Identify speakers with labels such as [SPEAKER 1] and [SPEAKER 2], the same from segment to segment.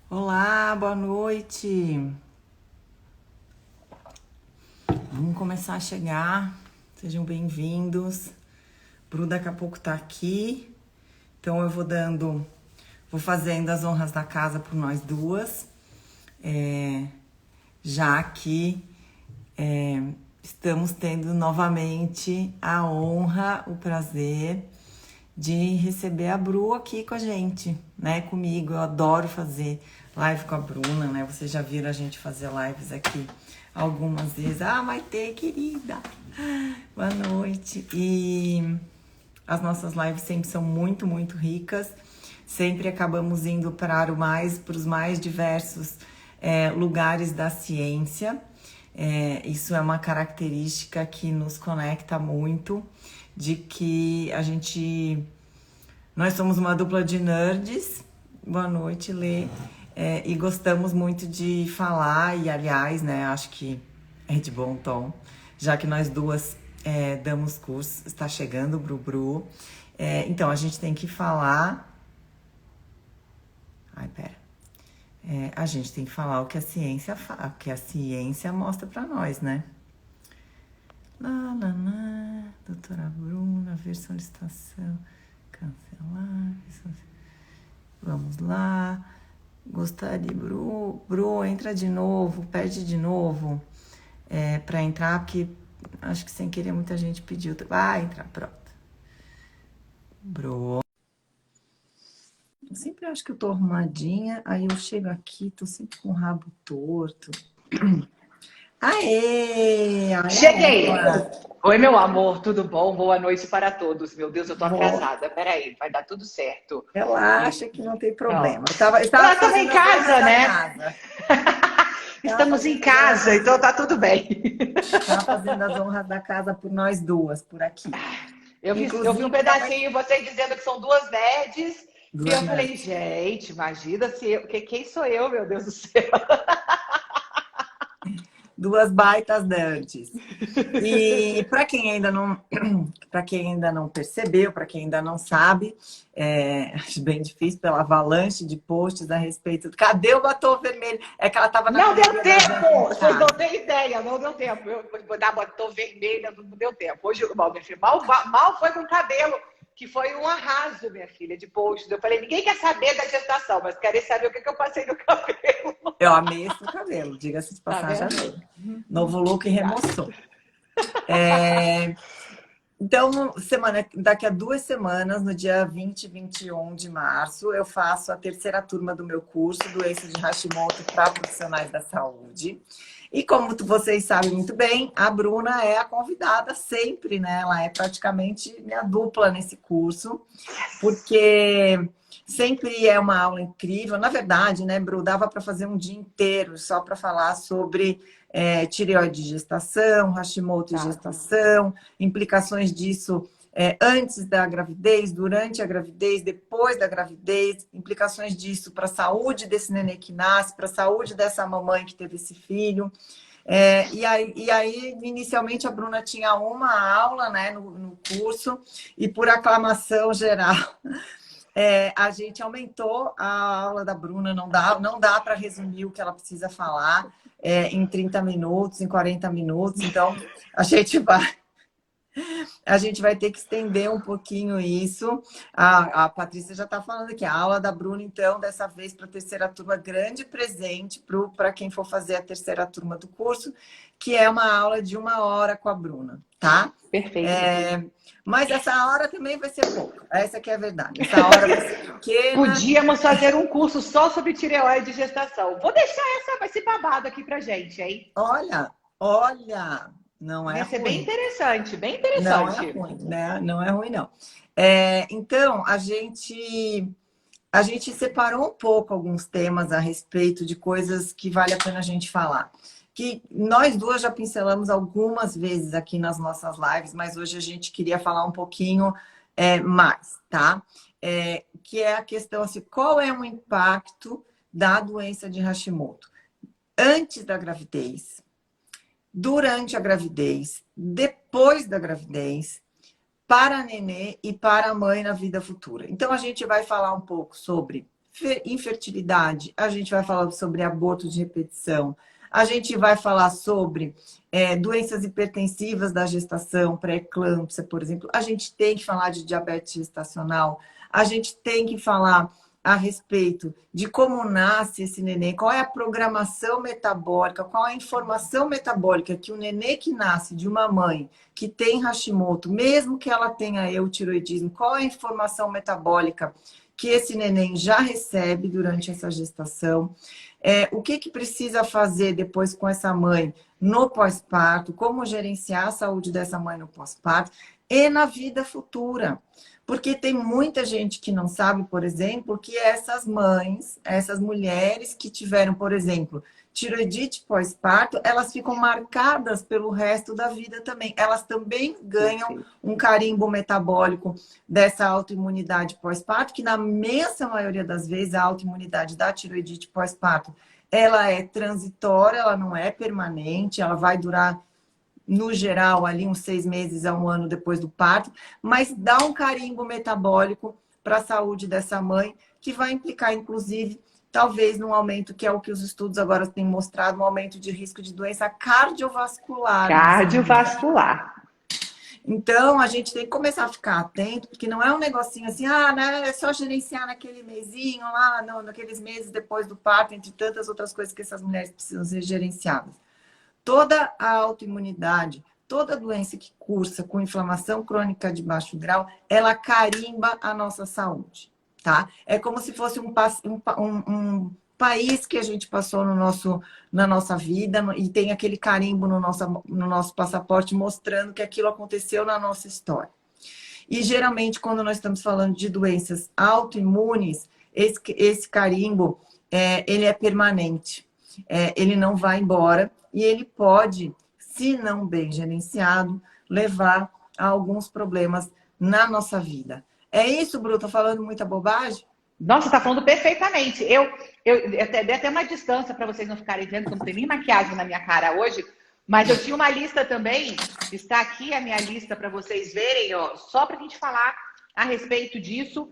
[SPEAKER 1] Olá, boa noite. Vamos começar a chegar. Sejam bem-vindos. Bru daqui a pouco tá aqui. Então eu vou fazendo as honras da casa por nós duas. Já que estamos tendo novamente a honra, o prazer de receber a Bru aqui com a gente, né? Comigo. Eu adoro fazer live com a Bruna, né? Vocês já viram a gente fazer lives aqui algumas vezes. Ah, Maitê, querida! Boa noite. E as nossas lives sempre são muito, muito ricas. Sempre acabamos indo para os mais diversos lugares da ciência. Isso é uma característica que nos conecta muito, de que nós somos uma dupla de nerds. Boa noite, Lê. E gostamos muito de falar, e aliás, né, acho que é de bom tom, já que nós duas damos cursos, está chegando o Bru. Então, a gente tem que falar. Ai, pera. A gente tem que falar o que a ciência fala, o que a ciência mostra para nós, né? Doutora Bruna, ver solicitação, cancelar. Vamos lá. Gostaria, Bru, entra de novo, pede de novo para entrar, porque acho que sem querer muita gente pediu. Vai entrar, pronto. Bru. Eu sempre acho que eu tô arrumadinha, aí eu chego aqui, tô sempre com o rabo torto. Aê! Olha
[SPEAKER 2] Cheguei!
[SPEAKER 1] ela!
[SPEAKER 2] Oi, meu amor, tudo bom? Boa noite para todos. Meu Deus, eu tô
[SPEAKER 1] Vou.
[SPEAKER 2] atrasada. Peraí, vai dar tudo certo. E,
[SPEAKER 1] Relaxa que não tem
[SPEAKER 2] ó,
[SPEAKER 1] problema. Eu estava
[SPEAKER 2] nós estamos em
[SPEAKER 1] fazendo as honras
[SPEAKER 2] casa,
[SPEAKER 1] da
[SPEAKER 2] né?
[SPEAKER 1] casa. Estava
[SPEAKER 2] Estamos em
[SPEAKER 1] fazendo as honras
[SPEAKER 2] casa,
[SPEAKER 1] da
[SPEAKER 2] então
[SPEAKER 1] casa.
[SPEAKER 2] tá tudo bem.
[SPEAKER 1] Estava fazendo as honras da casa por nós duas, por aqui.
[SPEAKER 2] Eu vi um
[SPEAKER 1] Inclusive,
[SPEAKER 2] pedacinho, você dizendo que são duas nerds, e
[SPEAKER 1] duas
[SPEAKER 2] eu falei,
[SPEAKER 1] nerds.
[SPEAKER 2] gente, imagina se eu. Quem sou eu, meu Deus do céu?
[SPEAKER 1] Duas baitas nerds. E para quem ainda não, para quem ainda não percebeu, para quem ainda não sabe, acho bem difícil pela avalanche de posts a respeito. Cadê o batom vermelho? É que ela estava na
[SPEAKER 2] Não deu
[SPEAKER 1] correria da janta
[SPEAKER 2] tempo!
[SPEAKER 1] em
[SPEAKER 2] Vocês não
[SPEAKER 1] casa.
[SPEAKER 2] têm ideia, não deu tempo. Eu vou dar batom vermelha, não deu tempo. Hoje, bom, minha filha, mal foi com o cabelo, que foi um arraso, minha filha, de post. Eu falei, ninguém quer saber da gestação, mas querem saber o que eu passei no cabelo.
[SPEAKER 1] Eu amei esse cabelo, diga-se de
[SPEAKER 2] Tá
[SPEAKER 1] passagem,
[SPEAKER 2] vendo?
[SPEAKER 1] amei. Novo look e
[SPEAKER 2] Obrigada.
[SPEAKER 1] remoção. Então, daqui a 2 semanas, no dia 20 e 21 de março, eu faço a terceira turma do meu curso, Doença de Hashimoto para Profissionais da Saúde. E como vocês sabem muito bem, a Bruna é a convidada sempre, né? Ela é praticamente minha dupla nesse curso, porque sempre é uma aula incrível. Na verdade, né, Bru, dava para fazer um dia inteiro só para falar sobre tireoide de gestação, Hashimoto e
[SPEAKER 2] Tá.
[SPEAKER 1] gestação, implicações disso antes da gravidez, durante a gravidez, depois da gravidez, implicações disso para a saúde desse nenê que nasce, para a saúde dessa mamãe que teve esse filho. E aí, inicialmente, a Bruna tinha uma aula, né, no curso, e por aclamação geral, a gente aumentou a aula da Bruna, não dá para resumir o que ela precisa falar em 30 minutos, em 40 minutos, então a gente vai. A gente vai ter que estender um pouquinho isso. A Patrícia já está falando aqui. A aula da Bruna, então, dessa vez para a terceira turma, grande presente para quem for fazer a terceira turma do curso, que é uma aula de 1 hora com a Bruna, tá?
[SPEAKER 2] Perfeito.
[SPEAKER 1] Mas essa hora também vai ser pouca. Essa que é a verdade. Essa hora vai ser pequena.
[SPEAKER 2] Podíamos fazer um curso só sobre tireoide e gestação. Vou deixar esse babado aqui pra gente, hein?
[SPEAKER 1] Olha, não é
[SPEAKER 2] Ia ser bem
[SPEAKER 1] ruim.
[SPEAKER 2] interessante, bem
[SPEAKER 1] Não é
[SPEAKER 2] interessante.
[SPEAKER 1] ruim, né? Não é ruim, não. Então, a gente separou um pouco alguns temas a respeito de coisas que vale a pena a gente falar. Que nós duas já pincelamos algumas vezes aqui nas nossas lives, mas hoje a gente queria falar um pouquinho mais, tá? Que é a questão assim, qual é o impacto da doença de Hashimoto antes da gravidez, durante a gravidez, depois da gravidez, para a nenê e para a mãe na vida futura. Então, a gente vai falar um pouco sobre infertilidade, a gente vai falar sobre aborto de repetição, a gente vai falar sobre doenças hipertensivas da gestação, pré-eclâmpsia, por exemplo. A gente tem que falar de diabetes gestacional, a gente tem que falar a respeito de como nasce esse neném, qual é a programação metabólica, qual é a informação metabólica que o neném que nasce de uma mãe que tem Hashimoto, mesmo que ela tenha eutiroidismo, qual é a informação metabólica que esse neném já recebe durante essa gestação, o que precisa fazer depois com essa mãe no pós-parto, como gerenciar a saúde dessa mãe no pós-parto e na vida futura. Porque tem muita gente que não sabe, por exemplo, que essas mães, essas mulheres que tiveram, por exemplo, tiroidite pós-parto, elas ficam marcadas pelo resto da vida também. Elas também ganham um carimbo metabólico dessa autoimunidade pós-parto, que na imensa maioria das vezes a autoimunidade da tiroidite pós-parto, ela é transitória, ela não é permanente, ela vai durar no geral, ali uns 6 meses a 1 ano depois do parto, mas dá um carimbo metabólico para a saúde dessa mãe, que vai implicar, inclusive, talvez num aumento, que é o que os estudos agora têm mostrado, um aumento de risco de doença cardiovascular.
[SPEAKER 2] Cardiovascular.
[SPEAKER 1] Então, a gente tem que começar a ficar atento, porque não é um negocinho assim, né, é só gerenciar naquele mesinho lá, não, naqueles meses depois do parto, entre tantas outras coisas que essas mulheres precisam ser gerenciadas. Toda a autoimunidade, toda doença que cursa com inflamação crônica de baixo grau, ela carimba a nossa saúde, tá? É como se fosse um país que a gente passou na nossa vida e tem aquele carimbo no nosso passaporte mostrando que aquilo aconteceu na nossa história. E geralmente, quando nós estamos falando de doenças autoimunes, esse carimbo, ele é permanente. Ele não vai embora e ele pode, se não bem gerenciado, levar a alguns problemas na nossa vida. É isso, Bru? Tô falando muita bobagem?
[SPEAKER 2] Nossa, tá falando perfeitamente. Eu dei até uma distância para vocês não ficarem vendo que eu não tenho nem maquiagem na minha cara hoje, mas eu tinha uma lista também, está aqui a minha lista para vocês verem, ó, só para a gente falar a respeito disso.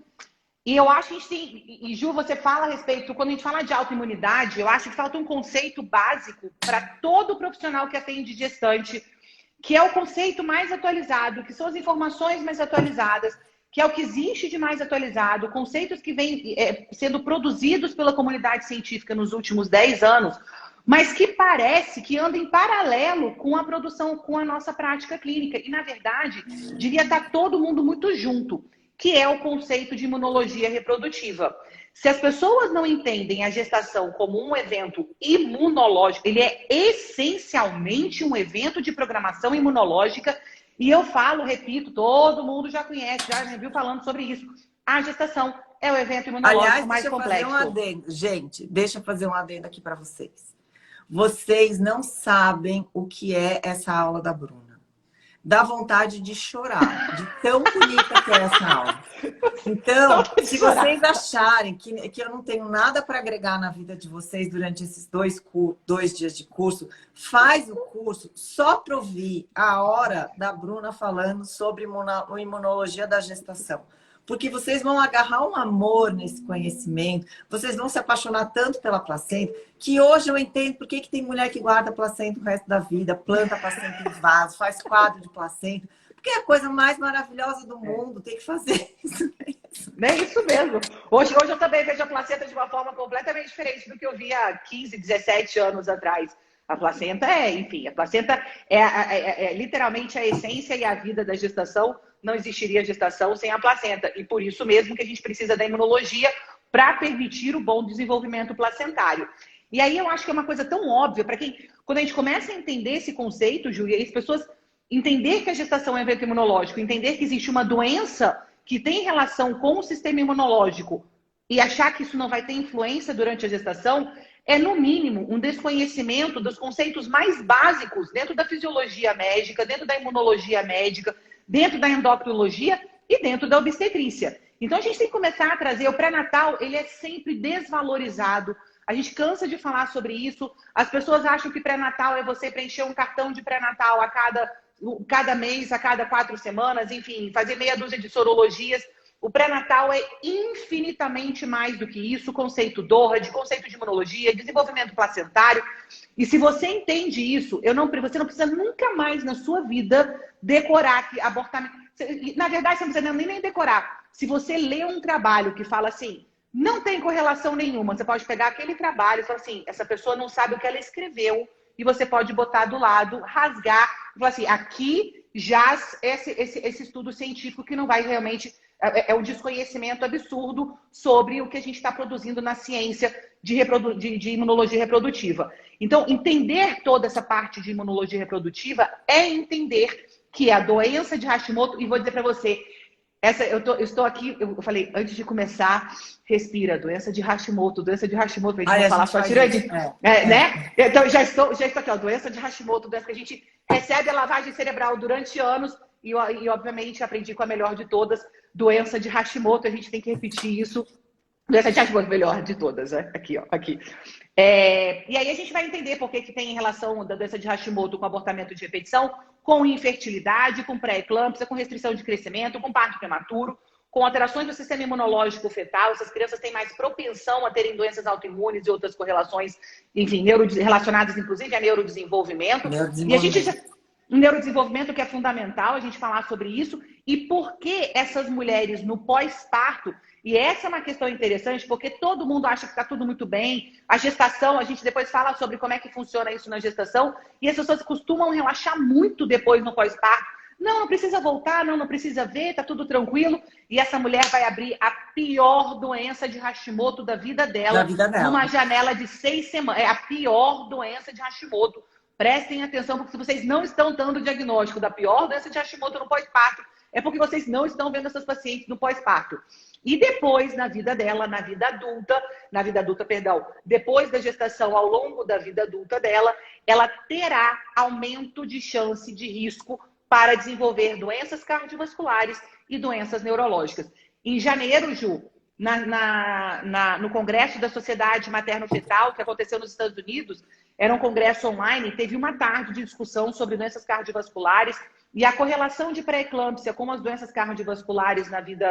[SPEAKER 2] E eu acho que a gente tem, e Ju, você fala a respeito, quando a gente fala de autoimunidade, eu acho que falta um conceito básico para todo profissional que atende gestante, que é o conceito mais atualizado, que são as informações mais atualizadas, que é o que existe de mais atualizado, conceitos que vêm sendo produzidos pela comunidade científica nos últimos 10 anos, mas que parece que anda em paralelo com a produção, com a nossa prática clínica. E, na verdade, devia estar todo mundo muito junto, que é o conceito de imunologia reprodutiva. Se as pessoas não entendem a gestação como um evento imunológico, ele é essencialmente um evento de programação imunológica, e eu falo, repito, todo mundo já conhece, já me viu falando sobre isso. A gestação é o evento imunológico mais complexo.
[SPEAKER 1] Fazer um adendo. Gente, deixa eu fazer um adendo aqui para vocês. Vocês não sabem o que é essa aula da Bruna. Dá vontade de chorar, de tão bonita que é essa aula. Então, se vocês acharem que eu não tenho nada para agregar na vida de vocês durante esses 2 dias de curso, faz o curso só para ouvir a hora da Bruna falando sobre imunologia da gestação. Porque vocês vão agarrar um amor nesse conhecimento, vocês vão se apaixonar tanto pela placenta, que hoje eu entendo por que tem mulher que guarda placenta o resto da vida, planta placenta em vaso, faz quadro de placenta, porque é a coisa mais maravilhosa do mundo, tem que fazer isso mesmo.
[SPEAKER 2] É isso mesmo. Hoje eu também vejo a placenta de uma forma completamente diferente do que eu via há 15, 17 anos atrás. A placenta enfim, a placenta é literalmente a essência e a vida da gestação. Não existiria gestação sem a placenta. E por isso mesmo que a gente precisa da imunologia para permitir o bom desenvolvimento placentário. E aí eu acho que é uma coisa tão óbvia para quem, quando a gente começa a entender esse conceito, Ju, e as pessoas entender que a gestação é um evento imunológico, entender que existe uma doença que tem relação com o sistema imunológico e achar que isso não vai ter influência durante a gestação, é, no mínimo, um desconhecimento dos conceitos mais básicos dentro da fisiologia médica, dentro da imunologia médica, dentro da endocrinologia e dentro da obstetrícia. Então, a gente tem que começar a trazer... O pré-natal, ele é sempre desvalorizado. A gente cansa de falar sobre isso. As pessoas acham que pré-natal é você preencher um cartão de pré-natal a cada mês, a cada 4 semanas, enfim, fazer meia dúzia de sorologias. O pré-natal é infinitamente mais do que isso, conceito DORA, conceito de imunologia, desenvolvimento placentário. E se você entende isso, você não precisa nunca mais na sua vida decorar que abortamento... Na verdade, você não precisa nem decorar. Se você lê um trabalho que fala assim, não tem correlação nenhuma, você pode pegar aquele trabalho e falar assim, essa pessoa não sabe o que ela escreveu, e você pode botar do lado, rasgar, e falar assim, aqui jaz esse estudo científico que não vai realmente... É um desconhecimento absurdo sobre o que a gente está produzindo na ciência de imunologia reprodutiva. Então, entender toda essa parte de imunologia reprodutiva é entender que a doença de Hashimoto, e vou dizer para você, eu estou aqui, eu falei, antes de começar, respira, doença de Hashimoto, a gente vai falar só tireoidite. Né? Então, já estou aqui, ó, doença de Hashimoto, doença que a gente recebe a lavagem cerebral durante anos, e obviamente, aprendi com a melhor de todas, doença de Hashimoto, a gente tem que repetir isso. Doença de Hashimoto, melhor de todas, né? Aqui, ó, aqui. E aí a gente vai entender por que tem relação da doença de Hashimoto com abortamento de repetição, com infertilidade, com pré-eclâmpsia, com restrição de crescimento, com parto prematuro, com alterações do sistema imunológico fetal. Essas crianças têm mais propensão a terem doenças autoimunes e outras correlações, enfim, relacionadas inclusive a neurodesenvolvimento. E a gente já... Neurodesenvolvimento, que é fundamental a gente falar sobre isso, e por que essas mulheres no pós-parto, e essa é uma questão interessante, porque todo mundo acha que está tudo muito bem, a gestação, a gente depois fala sobre como é que funciona isso na gestação, e as pessoas costumam relaxar muito depois no pós-parto. Não precisa voltar, não precisa ver, tá tudo tranquilo, e essa mulher vai abrir a pior doença de Hashimoto da vida dela, numa janela de 6 semanas. É a pior doença de Hashimoto. Prestem atenção, porque se vocês não estão dando o diagnóstico da pior doença de Hashimoto no pós-parto, é porque vocês não estão vendo essas pacientes no pós-parto. E depois, na vida dela, depois da gestação, ao longo da vida adulta dela, ela terá aumento de chance de risco para desenvolver doenças cardiovasculares e doenças neurológicas. Em janeiro, Ju, no Congresso da Sociedade Materno-Fetal, que aconteceu nos Estados Unidos, era um congresso online, teve uma tarde de discussão sobre doenças cardiovasculares e a correlação de pré-eclâmpsia com as doenças cardiovasculares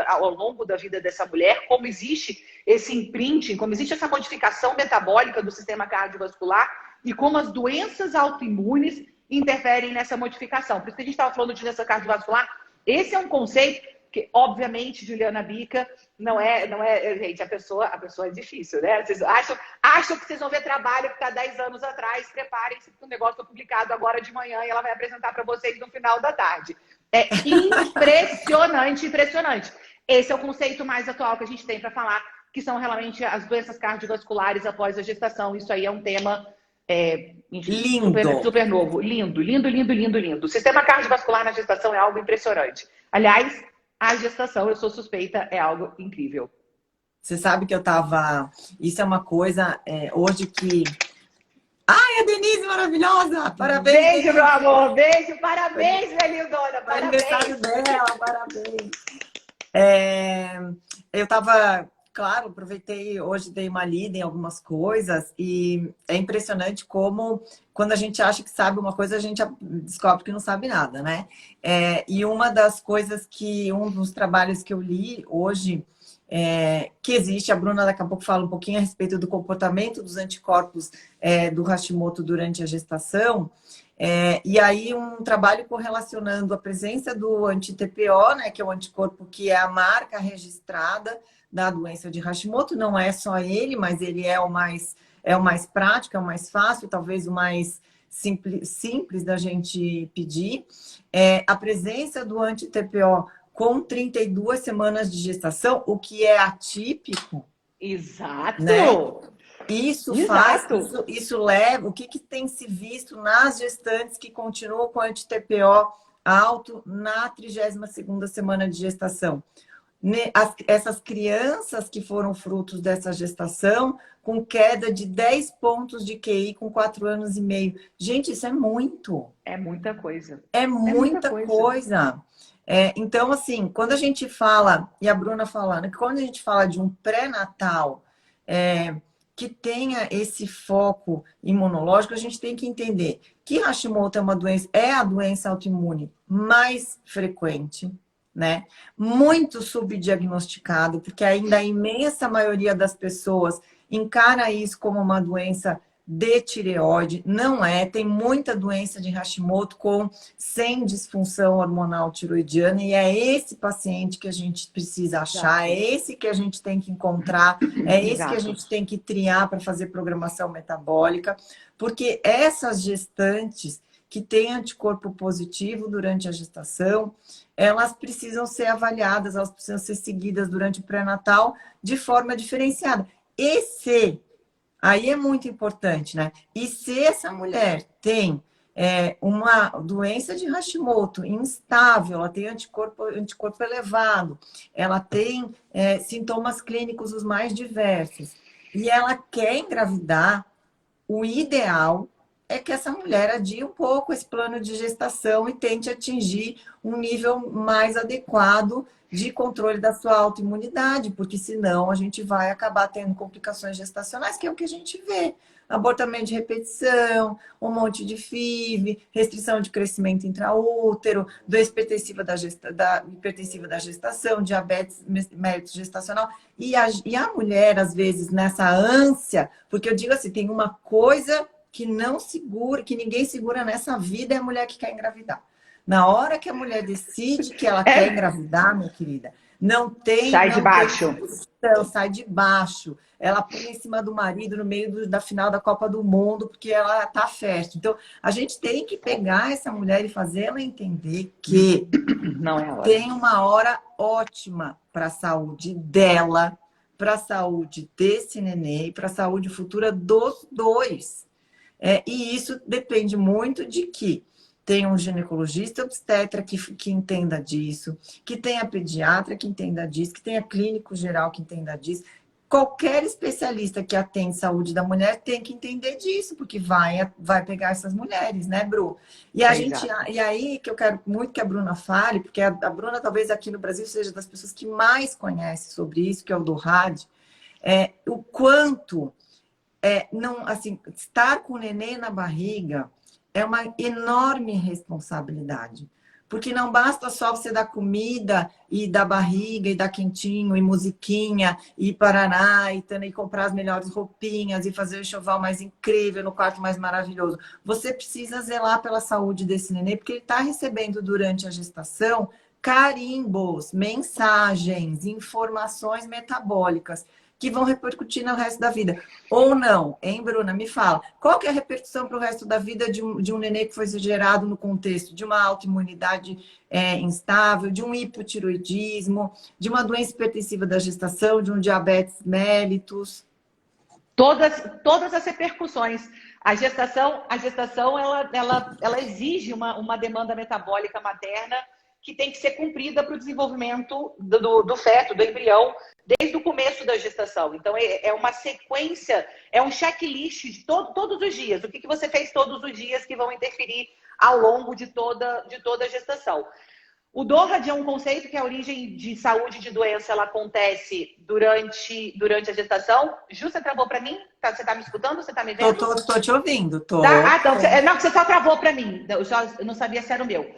[SPEAKER 2] ao longo da vida dessa mulher, como existe esse imprinting, como existe essa modificação metabólica do sistema cardiovascular e como as doenças autoimunes interferem nessa modificação. Por isso que a gente estava falando de doença cardiovascular. Esse é um conceito que, obviamente, Juliana Bica, não é, gente, a pessoa é difícil, né? Vocês acham que vocês vão ver trabalho que está 10 anos atrás, preparem-se, porque o negócio foi publicado agora de manhã e ela vai apresentar para vocês no final da tarde. É impressionante, impressionante. Esse é o conceito mais atual que a gente tem para falar, que são realmente as doenças cardiovasculares após a gestação. Isso aí é um tema... enfim, super novo. Lindo. O sistema cardiovascular na gestação é algo impressionante. Aliás, a gestação, eu sou suspeita, é algo incrível.
[SPEAKER 1] Você sabe que eu tava... Isso é uma coisa hoje que... Ai, a Denise maravilhosa! Parabéns!
[SPEAKER 2] Beijo,
[SPEAKER 1] Denise.
[SPEAKER 2] meu amor! Beijo! Parabéns, minha lindona! Parabéns!
[SPEAKER 1] Aniversário dela, parabéns! Eu tava... Claro, aproveitei, hoje dei uma lida em algumas coisas e é impressionante como quando a gente acha que sabe uma coisa, a gente descobre que não sabe nada, né? E uma das coisas um dos trabalhos que eu li hoje, que existe, a Bruna daqui a pouco fala um pouquinho a respeito do comportamento dos anticorpos do Hashimoto durante a gestação, e aí um trabalho correlacionando a presença do anti-TPO, né, que é o anticorpo que é a marca registrada da doença de Hashimoto, não é só ele, mas ele é o mais prático, é o mais fácil, talvez o mais simples da gente pedir. A presença do anti-TPO com 32 semanas de gestação, o que é atípico.
[SPEAKER 2] Exato!
[SPEAKER 1] Né? Isso leva, o que tem se visto nas gestantes que continuam com anti-TPO alto na 32ª semana de gestação. Essas crianças que foram frutos dessa gestação com queda de 10 pontos de QI com 4 anos e meio. Gente, isso é muito.
[SPEAKER 2] É muita coisa.
[SPEAKER 1] É muita coisa. Então, assim, quando a gente fala, e a Bruna falando, que quando a gente fala de um pré-natal que tenha esse foco imunológico, a gente tem que entender que Hashimoto é a doença autoimune mais frequente. né? Muito subdiagnosticado, porque ainda a imensa maioria das pessoas encara isso como uma doença de tireoide. Não é, tem muita doença de Hashimoto sem disfunção hormonal tiroidiana, e é esse paciente que a gente precisa achar, é esse que a gente tem que encontrar, é esse que a gente tem que triar para fazer programação metabólica, porque essas gestantes que têm anticorpo positivo durante a gestação, elas precisam ser avaliadas, elas precisam ser seguidas durante o pré-natal de forma diferenciada. E se, aí é muito importante, né? E se essa mulher tem uma doença de Hashimoto instável, ela tem anticorpo elevado, ela tem sintomas clínicos os mais diversos, e ela quer engravidar, o ideal é que essa mulher adie um pouco esse plano de gestação e tente atingir um nível mais adequado de controle da sua autoimunidade, porque senão a gente vai acabar tendo complicações gestacionais, que é o que a gente vê. Abortamento de repetição, um monte de FIV, restrição de crescimento intraútero, doença hipertensiva da gestação, diabetes mellitus gestacional. E a mulher, às vezes, nessa ânsia, porque eu digo assim, tem uma coisa que não segura, que ninguém segura nessa vida, é a mulher que quer engravidar. Na hora que a mulher decide que ela quer engravidar, minha querida, não tem...
[SPEAKER 2] Sai de baixo.
[SPEAKER 1] Sai de baixo. Ela pula em cima do marido no meio da final da Copa do Mundo, porque ela tá fértil. Então, a gente tem que pegar essa mulher e fazer ela entender que
[SPEAKER 2] não é a hora.
[SPEAKER 1] Tem uma hora ótima para a saúde dela, para a saúde desse nenê e para a saúde futura dos dois. E isso depende muito de que tenha um ginecologista obstetra que entenda disso, que tenha pediatra que entenda disso, que tenha clínico geral que entenda disso. Qualquer especialista que atende saúde da mulher tem que entender disso, porque vai pegar essas mulheres, né, Bru? E aí que eu quero muito que a Bruna fale, porque a Bruna talvez aqui no Brasil seja das pessoas que mais conhece sobre isso, que é o do rádio, o quanto não, assim, estar com o neném na barriga é uma enorme responsabilidade. Porque não basta só você dar comida e dar barriga e dar quentinho e musiquinha e paraná e comprar as melhores roupinhas e fazer o enxoval mais incrível no quarto mais maravilhoso. Você precisa zelar pela saúde desse neném, porque ele está recebendo durante a gestação carimbos, mensagens, informações metabólicas que vão repercutir no resto da vida. Ou não, hein, Bruna? Me fala. Qual que é a repercussão para o resto da vida de um nenê que foi gerado no contexto de uma autoimunidade instável, de um hipotiroidismo, de uma doença hipertensiva da gestação, de um diabetes mellitus?
[SPEAKER 2] Todas as repercussões. A gestação ela exige uma demanda metabólica materna que tem que ser cumprida para o desenvolvimento do feto, do embrião, desde o começo da gestação. Então, é uma sequência, é um checklist de todos os dias. O que você fez todos os dias que vão interferir ao longo de toda a gestação. O DORAD é um conceito que a origem de saúde de doença ela acontece durante a gestação. Ju, você travou para mim? Você está me escutando? Você está me vendo?
[SPEAKER 1] Tô te ouvindo. Tô.
[SPEAKER 2] Tá? Então, não, você só travou para mim. Eu não sabia se era o meu.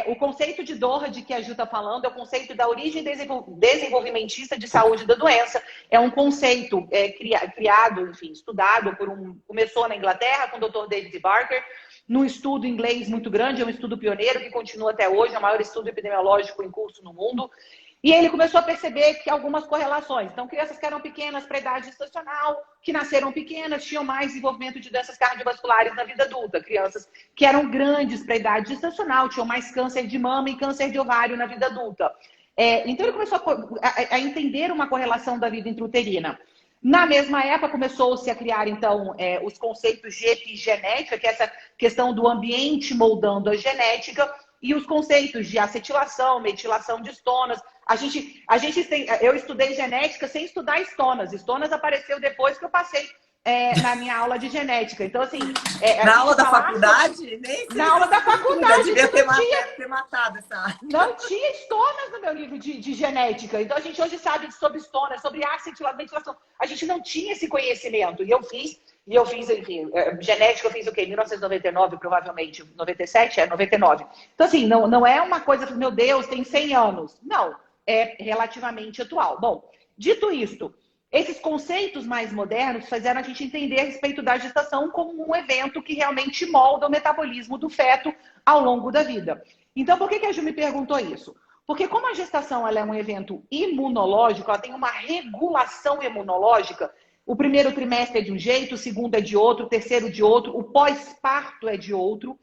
[SPEAKER 2] O conceito de DORAD que a Ju está falando é o conceito da origem desenvolvimentista de saúde da doença. É um conceito criado, enfim, estudado começou na Inglaterra com o Dr. David Barker, num estudo inglês muito grande, é um estudo pioneiro que continua até hoje, é o maior estudo epidemiológico em curso no mundo. E ele começou a perceber que algumas correlações. Então, crianças que eram pequenas para a idade gestacional, que nasceram pequenas, tinham mais desenvolvimento de doenças cardiovasculares na vida adulta. Crianças que eram grandes para a idade gestacional, tinham mais câncer de mama e câncer de ovário na vida adulta. Então, ele começou a entender uma correlação da vida intrauterina. Na mesma época, começou-se a criar, então, os conceitos de epigenética, que é essa questão do ambiente moldando a genética, e os conceitos de acetilação, metilação de estonas. Eu estudei genética sem estudar estonas. Estonas apareceu depois que eu passei na minha aula de genética. Então, assim...
[SPEAKER 1] na aula da faculdade?
[SPEAKER 2] Na aula da faculdade.
[SPEAKER 1] Devia ter matado essa...
[SPEAKER 2] Não tinha estonas no meu livro de genética. Então, a gente hoje sabe sobre estonas, sobre acetilação, metilação. A gente não tinha esse conhecimento. E eu fiz E eu fiz, enfim, genética eu fiz o quê? 1999, provavelmente. 97? 99. Então, assim, não é uma coisa que, meu Deus, tem 100 anos. Não, é relativamente atual. Bom, dito isto, esses conceitos mais modernos fizeram a gente entender a respeito da gestação como um evento que realmente molda o metabolismo do feto ao longo da vida. Então, por que a Ju me perguntou isso? Porque como a gestação ela é um evento imunológico, ela tem uma regulação imunológica. O primeiro trimestre é de um jeito, o segundo é de outro, o terceiro de outro, o pós-parto é de outro.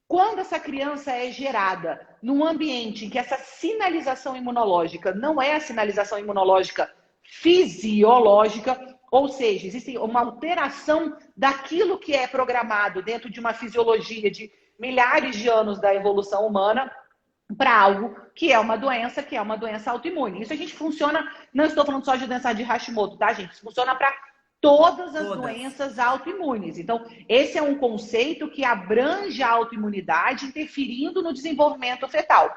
[SPEAKER 2] Quando essa criança é gerada num ambiente em que essa sinalização imunológica não é a sinalização imunológica fisiológica, ou seja, existe uma alteração daquilo que é programado dentro de uma fisiologia de milhares de anos da evolução humana, para algo que é uma doença autoimune. Isso a gente funciona, não estou falando só de doença de Hashimoto, tá, gente? Isso funciona para todas as doenças autoimunes. Então, esse é um conceito que abrange a autoimunidade, interferindo no desenvolvimento fetal.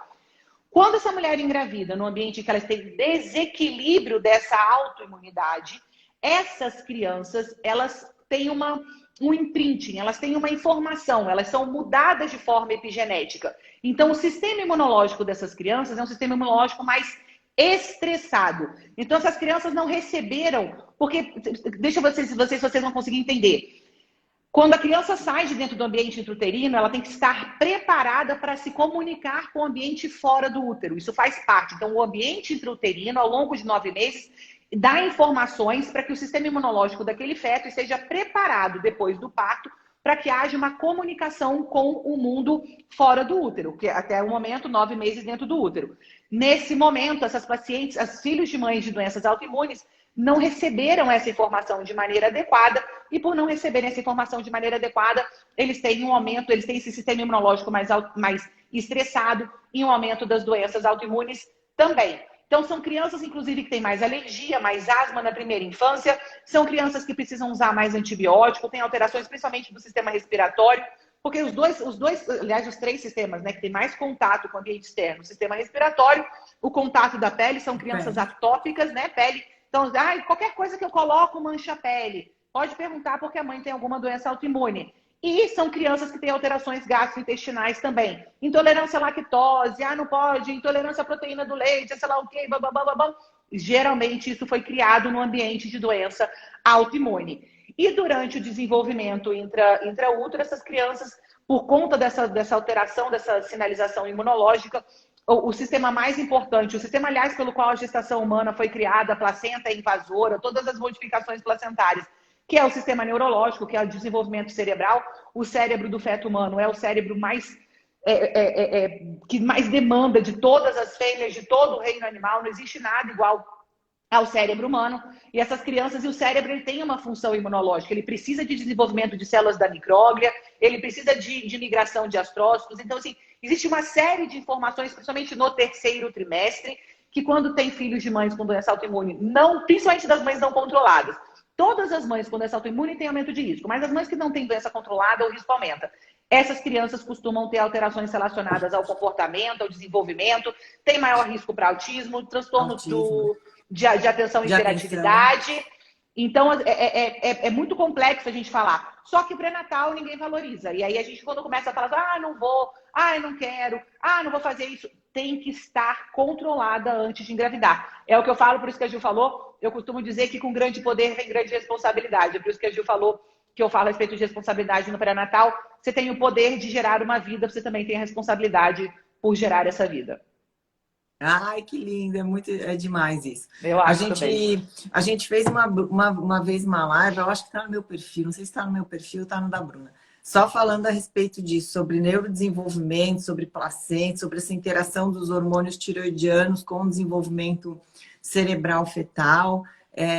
[SPEAKER 2] Quando essa mulher engravida, no ambiente em que ela tem desequilíbrio dessa autoimunidade, essas crianças, elas têm um imprinting, elas têm uma informação, elas são mudadas de forma epigenética. Então, o sistema imunológico dessas crianças é um sistema imunológico mais estressado. Então, essas crianças não receberam, porque, deixa vocês não conseguirem entender. Quando a criança sai de dentro do ambiente intrauterino, ela tem que estar preparada para se comunicar com o ambiente fora do útero. Isso faz parte. Então, o ambiente intrauterino, ao longo de 9 meses, dá informações para que o sistema imunológico daquele feto esteja preparado depois do parto para que haja uma comunicação com o mundo fora do útero, que até o momento, 9 meses dentro do útero. Nesse momento, essas pacientes, os filhos de mães de doenças autoimunes, não receberam essa informação de maneira adequada, e por não receberem essa informação de maneira adequada, eles têm um aumento, eles têm esse sistema imunológico mais estressado e um aumento das doenças autoimunes também. Então, são crianças, inclusive, que têm mais alergia, mais asma na primeira infância, são crianças que precisam usar mais antibiótico, têm alterações principalmente do sistema respiratório, porque aliás, os 3 sistemas, né, que têm mais contato com o ambiente externo, o sistema respiratório, o contato da pele, são crianças atópicas, né, pele. Então, qualquer coisa que eu coloco mancha a pele. Pode perguntar porque a mãe tem alguma doença autoimune. E são crianças que têm alterações gastrointestinais também. Intolerância à lactose, não pode, intolerância à proteína do leite, sei lá o quê, blá. Geralmente isso foi criado no ambiente de doença autoimune. E durante o desenvolvimento intraútero, essas crianças, por conta dessa alteração, dessa sinalização imunológica, o sistema mais importante, o sistema, aliás, pelo qual a gestação humana foi criada, a placenta invasora, todas as modificações placentárias, que é o sistema neurológico, que é o desenvolvimento cerebral. O cérebro do feto humano é o cérebro que mais demanda de todas as fêmeas, de todo o reino animal. Não existe nada igual ao cérebro humano. E essas crianças, e o cérebro, ele tem uma função imunológica. Ele precisa de desenvolvimento de células da micróglia, ele precisa de migração de astrócitos. Então, assim, existe uma série de informações, principalmente no terceiro trimestre, que quando tem filhos de mães com doença autoimune, principalmente das mães não controladas, todas as mães com doença autoimune têm aumento de risco, mas as mães que não têm doença controlada, o risco aumenta. Essas crianças costumam ter alterações relacionadas ao comportamento, ao desenvolvimento, tem maior risco para autismo, transtorno de atenção e hiperatividade. Então, é muito complexo a gente falar. Só que pré-natal ninguém valoriza. E aí a gente, quando começa a falar, não vou, não quero, não vou fazer isso, tem que estar controlada antes de engravidar. É o que eu falo, por isso que a Gil falou. Eu costumo dizer que com grande poder vem grande responsabilidade. É por isso que a Gil falou, que eu falo a respeito de responsabilidade no pré-natal. Você tem o poder de gerar uma vida, você também tem a responsabilidade por gerar essa vida.
[SPEAKER 1] Ai, que lindo, é demais isso.
[SPEAKER 2] Eu acho também.
[SPEAKER 1] A gente fez uma vez uma live, eu acho que está no meu perfil, não sei se está no meu perfil ou está no da Bruna, só falando a respeito disso, sobre neurodesenvolvimento, sobre placenta, sobre essa interação dos hormônios tiroidianos com o desenvolvimento cerebral fetal,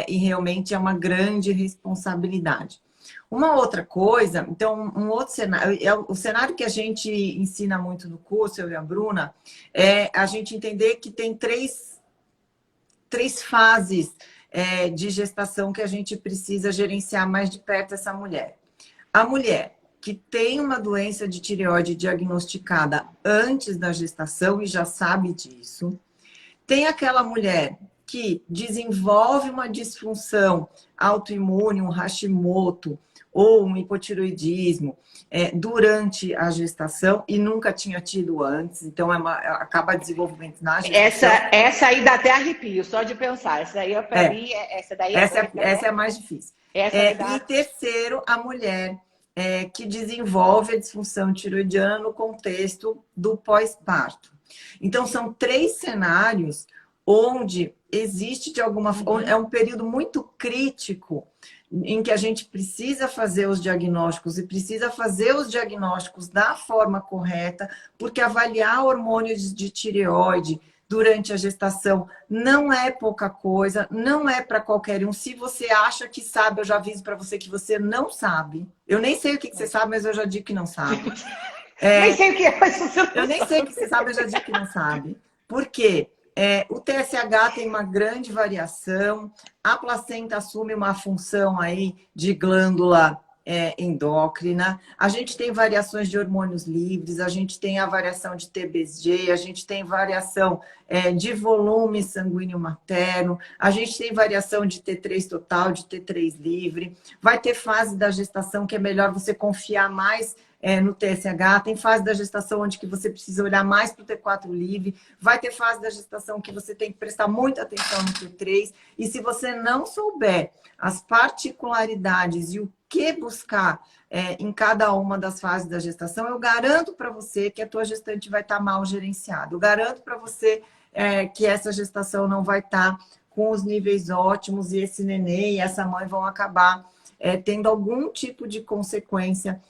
[SPEAKER 1] e realmente é uma grande responsabilidade. Uma outra coisa, então, um outro cenário, o cenário que a gente ensina muito no curso, eu e a Bruna, é a gente entender que tem três fases de gestação que a gente precisa gerenciar mais de perto essa mulher. A mulher que tem uma doença de tireoide diagnosticada antes da gestação e já sabe disso. Tem aquela mulher que desenvolve uma disfunção autoimune, um Hashimoto ou um hipotiroidismo durante a gestação e nunca tinha tido antes, então acaba desenvolvimento na gestação.
[SPEAKER 2] Essa aí dá até arrepio, só de pensar. Essa aí, para mim,
[SPEAKER 1] essa é a mais difícil. E terceiro, a mulher que desenvolve a disfunção tiroidiana no contexto do pós-parto. Então, são 3 cenários onde existe de alguma forma, é um período muito crítico em que a gente precisa fazer os diagnósticos e precisa fazer os diagnósticos da forma correta, porque avaliar hormônios de tireoide durante a gestação não é pouca coisa, não é para qualquer um. Se você acha que sabe, eu já aviso para você que você não sabe. Eu nem sei o que você sabe, mas eu já digo que não sabe.
[SPEAKER 2] Nem sei o que é, mas você não
[SPEAKER 1] eu nem sei o que você sabe, eu já digo que não sabe. Por quê? O TSH tem uma grande variação, a placenta assume uma função aí de glândula endócrina, a gente tem variações de hormônios livres, a gente tem a variação de TBG, a gente tem variação de volume sanguíneo materno, a gente tem variação de T3 total, de T3 livre, vai ter fase da gestação que é melhor você confiar mais no TSH, tem fase da gestação onde que você precisa olhar mais para o T4 livre, vai ter fase da gestação que você tem que prestar muita atenção no T3, e se você não souber as particularidades e o que buscar em cada uma das fases da gestação, eu garanto para você que a tua gestante vai estar mal gerenciada, eu garanto para você que essa gestação não vai estar com os níveis ótimos e esse neném e essa mãe vão acabar tendo algum tipo de consequência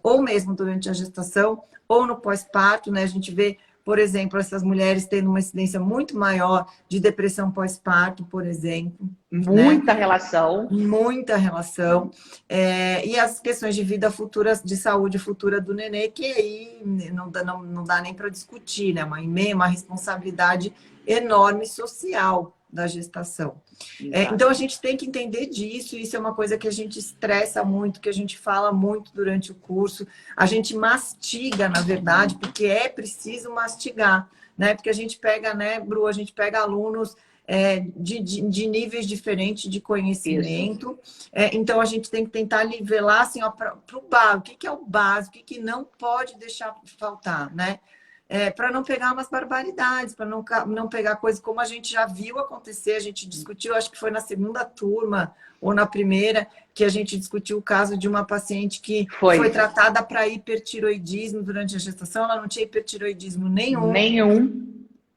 [SPEAKER 1] ou mesmo durante a gestação, ou no pós-parto, né? A gente vê, por exemplo, essas mulheres tendo uma incidência muito maior de depressão pós-parto, por exemplo.
[SPEAKER 2] Muita relação.
[SPEAKER 1] Muita relação. E as questões de vida futura, de saúde futura do nenê, que aí não dá nem para discutir, né? Uma responsabilidade enorme social da gestação. Então, a gente tem que entender disso, isso é uma coisa que a gente estressa muito, que a gente fala muito durante o curso, a gente mastiga, na verdade, porque é preciso mastigar, né? Porque a gente pega, né, Bru, a gente pega alunos de níveis diferentes de conhecimento, então a gente tem que tentar nivelar assim, para o básico, o que é o básico, o que não pode deixar faltar, né? Para não pegar umas barbaridades, para não pegar coisas como a gente já viu acontecer, a gente discutiu, acho que foi na segunda turma ou na primeira, que a gente discutiu o caso de uma paciente que foi tratada para hipertiroidismo durante a gestação, ela não tinha hipertiroidismo nenhum.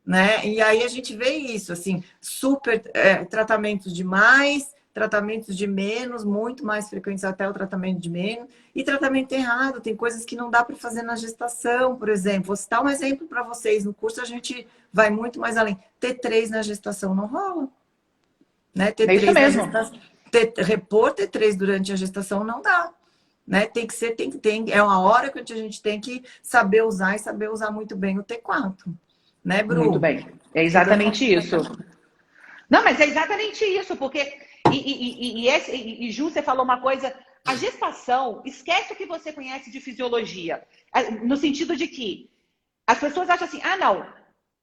[SPEAKER 1] Né? E aí a gente vê isso, assim, super tratamentos de mais, tratamentos de menos, muito mais frequentes até o tratamento de menos, e tratamento errado, tem coisas que não dá para fazer na gestação, por exemplo. Vou citar um exemplo para vocês, no curso a gente vai muito mais além. T3 na gestação não rola. Né? T3
[SPEAKER 2] isso mesmo.
[SPEAKER 1] Na gestação, repor T3 durante a gestação não dá. Né? Tem que ser, é uma hora que a gente tem que saber usar e saber usar muito bem o T4. Né, Bru?
[SPEAKER 2] Muito bem, é exatamente isso. Não, mas é exatamente isso, porque... E Ju, você falou uma coisa, a gestação, esquece o que você conhece de fisiologia, no sentido de que as pessoas acham assim, não,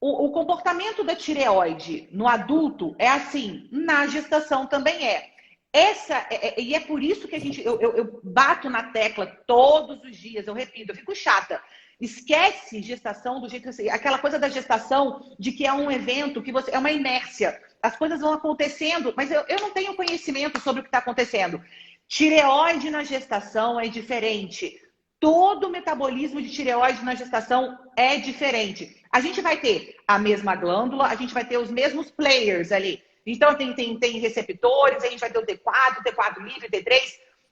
[SPEAKER 2] o comportamento da tireoide no adulto é assim, na gestação também é. E é por isso que eu bato na tecla todos os dias, eu repito, eu fico chata. Esquece gestação do jeito assim, aquela coisa da gestação de que é um evento, que é uma inércia. As coisas vão acontecendo, mas eu não tenho conhecimento sobre o que está acontecendo. Tireoide na gestação é diferente. Todo o metabolismo de tireoide na gestação é diferente. A gente vai ter a mesma glândula, a gente vai ter os mesmos players ali. Então, tem receptores, a gente vai ter o T4 livre, T3,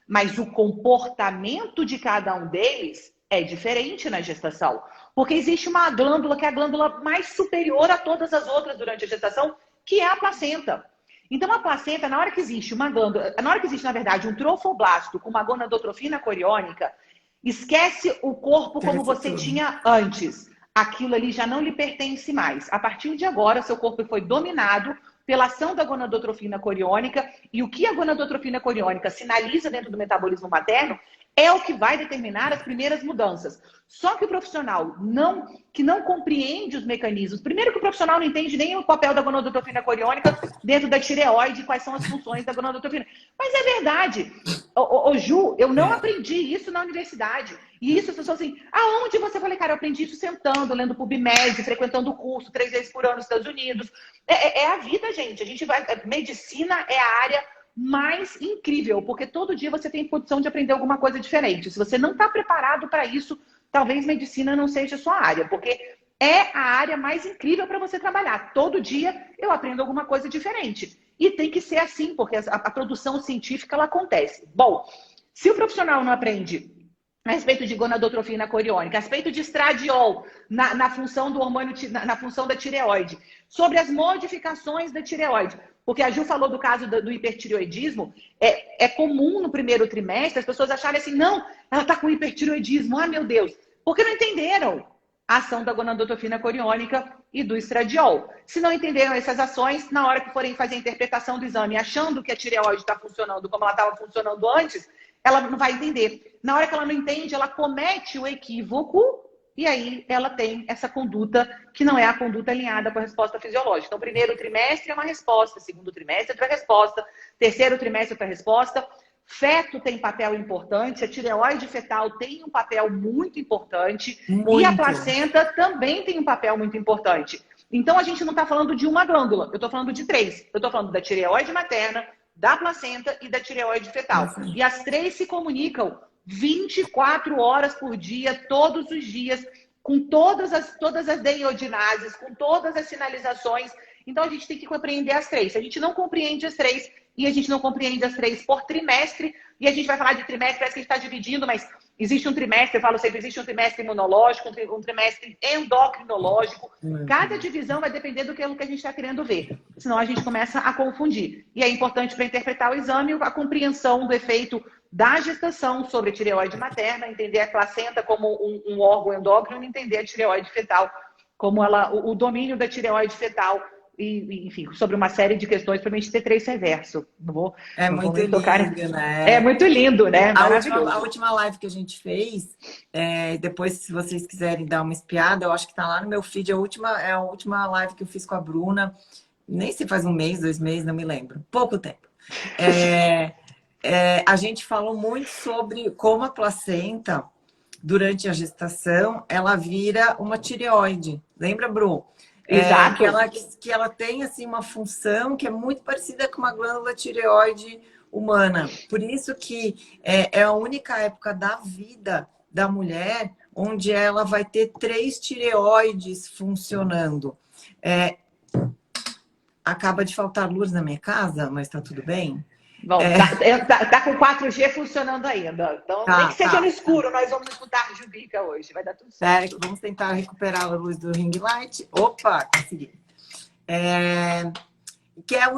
[SPEAKER 2] mas o comportamento de cada um deles é diferente na gestação. Porque existe uma glândula que é a glândula mais superior a todas as outras durante a gestação, que é a placenta. Então, a placenta, na hora que existe uma glândula, na hora que existe, na verdade, um trofoblasto com uma gonadotrofina coriônica, esquece o corpo como você tinha antes. Aquilo ali já não lhe pertence mais. A partir de agora, seu corpo foi dominado pela ação da gonadotrofina coriônica, e o que a gonadotrofina coriônica sinaliza dentro do metabolismo materno é o que vai determinar as primeiras mudanças. Só que o profissional que não compreende os mecanismos, primeiro que o profissional não entende nem o papel da gonadotropina coriônica dentro da tireoide, quais são as funções da gonadotropina. Mas é verdade. Ju, eu não aprendi isso na universidade. E isso, as pessoas assim, aonde você? Eu falei, cara, eu aprendi isso sentando, lendo PubMed, frequentando o curso 3 vezes por ano nos Estados Unidos. É a vida, gente. Medicina é a área mais incrível, porque todo dia você tem condição de aprender alguma coisa diferente. Se você não está preparado para isso, talvez medicina não seja a sua área, porque é a área mais incrível para você trabalhar. Todo dia eu aprendo alguma coisa diferente. E tem que ser assim, porque a produção científica ela acontece. Bom, se o profissional não aprende a respeito de gonadotrofina coriônica, a respeito de estradiol na função do hormônio, na função da tireoide, sobre as modificações da tireoide, porque a Ju falou do caso do hipertireoidismo, é comum no primeiro trimestre as pessoas acharem assim, não, ela está com hipertireoidismo, ah, meu Deus, porque não entenderam a ação da gonadotrofina coriônica e do estradiol. Se não entenderam essas ações, na hora que forem fazer a interpretação do exame, achando que a tireoide está funcionando como ela estava funcionando antes, ela não vai entender. Na hora que ela não entende, ela comete o equívoco e aí ela tem essa conduta que não é a conduta alinhada com a resposta fisiológica. Então, primeiro trimestre é uma resposta, segundo trimestre é outra resposta, terceiro trimestre é outra resposta. Feto tem papel importante, a tireoide fetal tem um papel muito importante e a placenta também tem um papel muito importante. Então, a gente não está falando de uma glândula, eu estou falando de 3. Eu estou falando da tireoide materna, da placenta e da tireoide fetal. E as 3 se comunicam 24 horas por dia, todos os dias, com todas as deiodinases, com todas as sinalizações. Então, a gente tem que compreender as 3. Se a gente não compreende as 3, e a gente não compreende as 3 por trimestre, e a gente vai falar de trimestre, parece que a gente está dividindo, mas existe um trimestre, eu falo sempre, existe um trimestre imunológico, um trimestre endocrinológico. Cada divisão vai depender do que a gente está querendo ver. Senão a gente começa a confundir. E é importante para interpretar o exame a compreensão do efeito da gestação sobre a tireoide materna, entender a placenta como um órgão endócrino, entender a tireoide fetal como o domínio da tireoide fetal. E, enfim, sobre uma série de questões para a gente ter 3 reverso.
[SPEAKER 1] Muito lindo, né?
[SPEAKER 2] É muito lindo, né?
[SPEAKER 1] A última live que a gente fez, depois, se vocês quiserem dar uma espiada, eu acho que tá lá no meu feed, é a última live que eu fiz com a Bruna, nem se faz 1 mês, 2 meses, não me lembro, pouco tempo. A gente falou muito sobre como a placenta, durante a gestação, ela vira uma tireoide. Lembra, Bru?
[SPEAKER 2] Exato.
[SPEAKER 1] Que ela tem assim, uma função que é muito parecida com uma glândula tireoide humana. Por isso que é a única época da vida da mulher onde ela vai ter 3 tireoides funcionando. Acaba de faltar luz na minha casa, mas tá tudo bem?
[SPEAKER 2] Bom, tá com 4G funcionando ainda. Então, nem que seja no escuro, nós vamos escutar Jubica hoje. Vai dar tudo certo.
[SPEAKER 1] Vamos tentar recuperar a luz do ring light. Opa, consegui. Que é a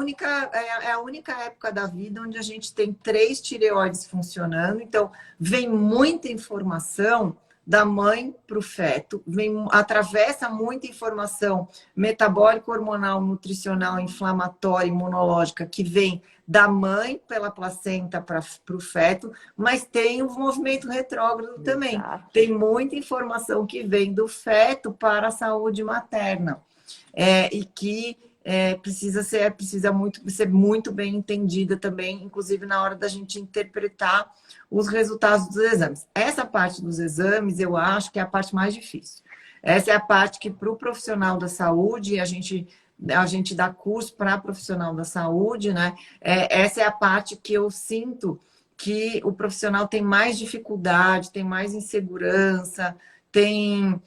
[SPEAKER 1] única época da vida onde a gente tem 3 tireoides funcionando. Então, vem muita informação da mãe para o feto, atravessa muita informação metabólica, hormonal, nutricional, inflamatória, imunológica, que vem da mãe pela placenta para o feto, mas tem um movimento retrógrado também.
[SPEAKER 2] Exato.
[SPEAKER 1] Tem muita informação que vem do feto para a saúde materna. E que precisa ser muito bem entendida também, inclusive na hora da gente interpretar os resultados dos exames. Essa parte dos exames, eu acho que é a parte mais difícil. Essa é a parte que, para o profissional da saúde, a gente dá curso para profissional da saúde, né? Essa é a parte que eu sinto que o profissional tem mais dificuldade, tem mais insegurança, tem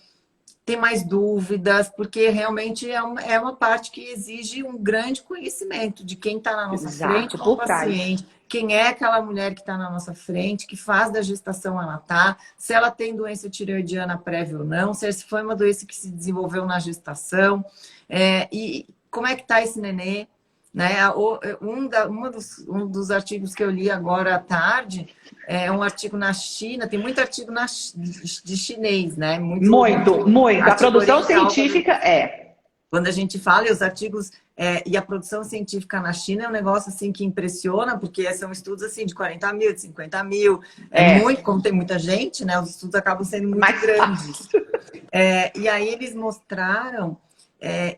[SPEAKER 1] mais dúvidas, porque realmente é uma parte que exige um grande conhecimento de quem está na nossa frente, o paciente, quem é aquela mulher que está na nossa frente, que fase da gestação ela está, se ela tem doença tireoidiana prévia ou não, se foi uma doença que se desenvolveu na gestação, e como é que está esse nenê. Né? Um dos artigos que eu li agora à tarde é um artigo na China, tem muito artigo de chinês, né? Muito. A produção científica Quando a gente fala, e os artigos e a produção científica na China é um negócio assim que impressiona, porque são estudos assim de 40 mil, de 50 mil, muito, como tem muita gente, né? Os estudos acabam sendo muito
[SPEAKER 2] Mais
[SPEAKER 1] grandes.
[SPEAKER 2] fácil.
[SPEAKER 1] E aí eles mostraram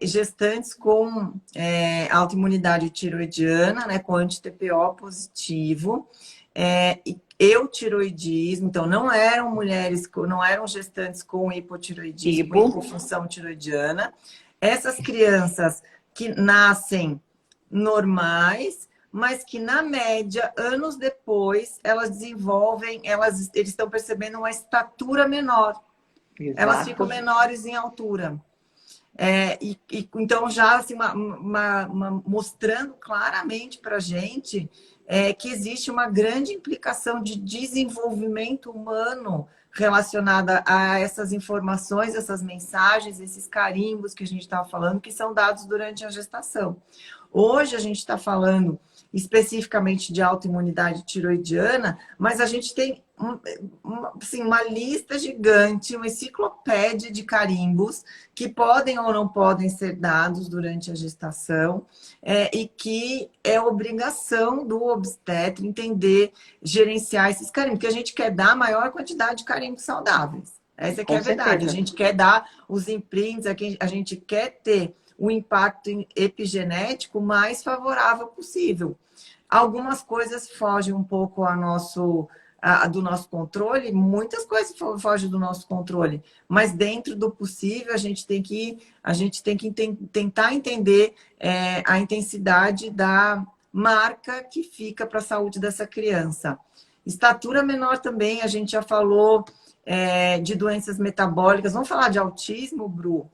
[SPEAKER 1] gestantes com autoimunidade tiroidiana, né, com anti-TPO positivo, e eutiroidismo, então não eram mulheres, não eram gestantes com hipotiroidismo, com hipofunção tiroidiana. Essas crianças que nascem normais, mas que na média, anos depois, elas desenvolvem, eles estão percebendo uma estatura menor.
[SPEAKER 2] Exato.
[SPEAKER 1] Elas ficam menores em altura. Então, já assim, mostrando claramente para a gente que existe uma grande implicação de desenvolvimento humano relacionada a essas informações, essas mensagens, esses carimbos que a gente estava falando, que são dados durante a gestação. Hoje a gente está falando especificamente de autoimunidade tiroidiana, mas a gente tem assim, uma lista gigante, uma enciclopédia de carimbos que podem ou não podem ser dados durante a gestação e que é obrigação do obstetra entender, gerenciar esses carimbos, porque a gente quer dar a maior quantidade de carimbos saudáveis. Essa que é a verdade. A gente quer dar os imprints, a gente quer ter o impacto epigenético mais favorável possível. Algumas coisas fogem um pouco do nosso controle, muitas coisas fogem do nosso controle, mas dentro do possível a gente tem que tentar entender a intensidade da marca que fica para a saúde dessa criança. Estatura menor também, a gente já falou de doenças metabólicas. Vamos falar de autismo, Bru?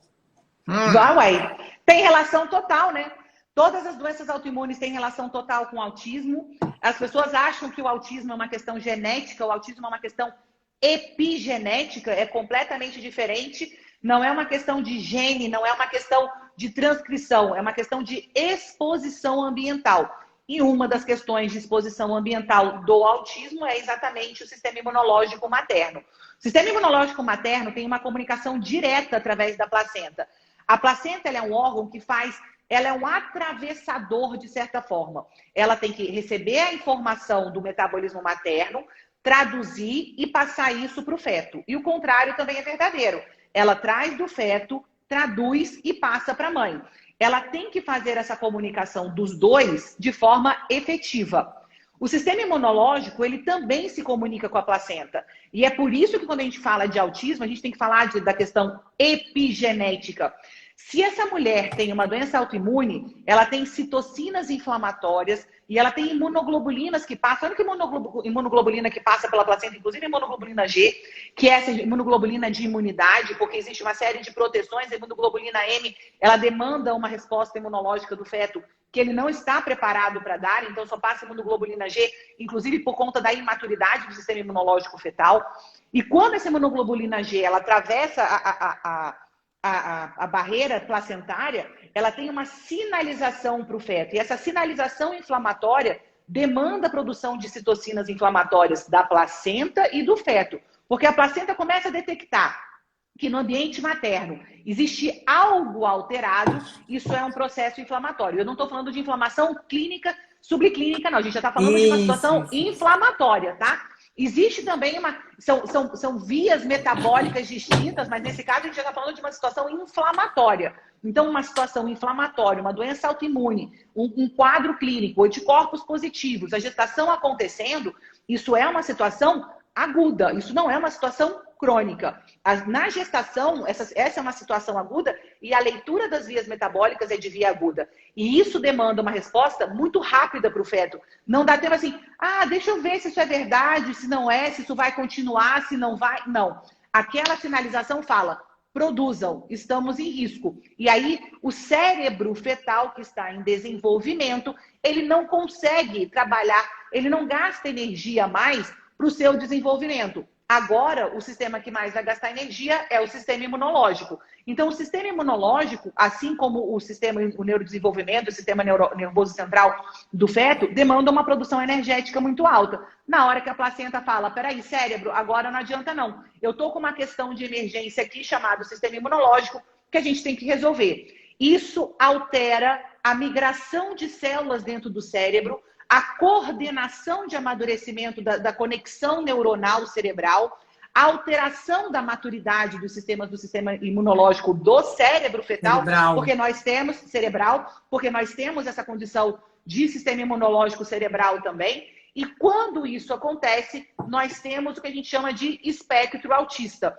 [SPEAKER 2] Vai. Tem relação total, né? Todas as doenças autoimunes têm relação total com o autismo. As pessoas acham que o autismo é uma questão genética, o autismo é uma questão epigenética, é completamente diferente. Não é uma questão de gene, não é uma questão de transcrição, é uma questão de exposição ambiental. E uma das questões de exposição ambiental do autismo é exatamente o sistema imunológico materno. O sistema imunológico materno tem uma comunicação direta através da placenta. A placenta ela é um órgão que ela é um atravessador, de certa forma. Ela tem que receber a informação do metabolismo materno, traduzir e passar isso para o feto. E o contrário também é verdadeiro. Ela traz do feto, traduz e passa para a mãe. Ela tem que fazer essa comunicação dos dois de forma efetiva. O sistema imunológico, ele também se comunica com a placenta. E é por isso que quando a gente fala de autismo, a gente tem que falar da questão epigenética. Se essa mulher tem uma doença autoimune, ela tem citocinas inflamatórias e ela tem imunoglobulinas que passam. Olha que imunoglobulina que passa pela placenta, inclusive imunoglobulina G, que é essa imunoglobulina de imunidade, porque existe uma série de proteções. A imunoglobulina M, ela demanda uma resposta imunológica do feto que ele não está preparado para dar, então só passa imunoglobulina G, inclusive por conta da imaturidade do sistema imunológico fetal. E quando essa imunoglobulina G, ela atravessa a barreira placentária, ela tem uma sinalização para o feto. E essa sinalização inflamatória demanda a produção de citocinas inflamatórias da placenta e do feto. Porque a placenta começa a detectar que no ambiente materno existe algo alterado, isso é um processo inflamatório. Eu não estou falando de inflamação clínica, subclínica, não. A gente já está falando de uma situação inflamatória, tá? Existe também são vias metabólicas distintas, mas nesse caso a gente já está falando de uma situação inflamatória. Então, uma situação inflamatória, uma doença autoimune, um quadro clínico, anticorpos positivos, a gestação acontecendo, isso é uma situação aguda, isso não é uma situação crônica. Na gestação, essa é uma situação aguda e a leitura das vias metabólicas é de via aguda. E isso demanda uma resposta muito rápida para o feto. Não dá tempo assim, deixa eu ver se isso é verdade, se não é, se isso vai continuar, se não vai. Não. Aquela sinalização fala, produzam, estamos em risco. E aí, o cérebro fetal que está em desenvolvimento, ele não consegue trabalhar, ele não gasta energia mais para o seu desenvolvimento. Agora, o sistema que mais vai gastar energia é o sistema imunológico. Então, o sistema imunológico, assim como o neurodesenvolvimento, o sistema nervoso central do feto, demanda uma produção energética muito alta. Na hora que a placenta fala, peraí, cérebro, agora não adianta não. Eu estou com uma questão de emergência aqui, chamado sistema imunológico, que a gente tem que resolver. Isso altera a migração de células dentro do cérebro, a coordenação de amadurecimento da conexão neuronal cerebral, a alteração da maturidade do sistema imunológico do cérebro fetal,
[SPEAKER 1] Cerebral.
[SPEAKER 2] porque nós temos essa condição de sistema imunológico cerebral também. E quando isso acontece, nós temos o que a gente chama de espectro autista.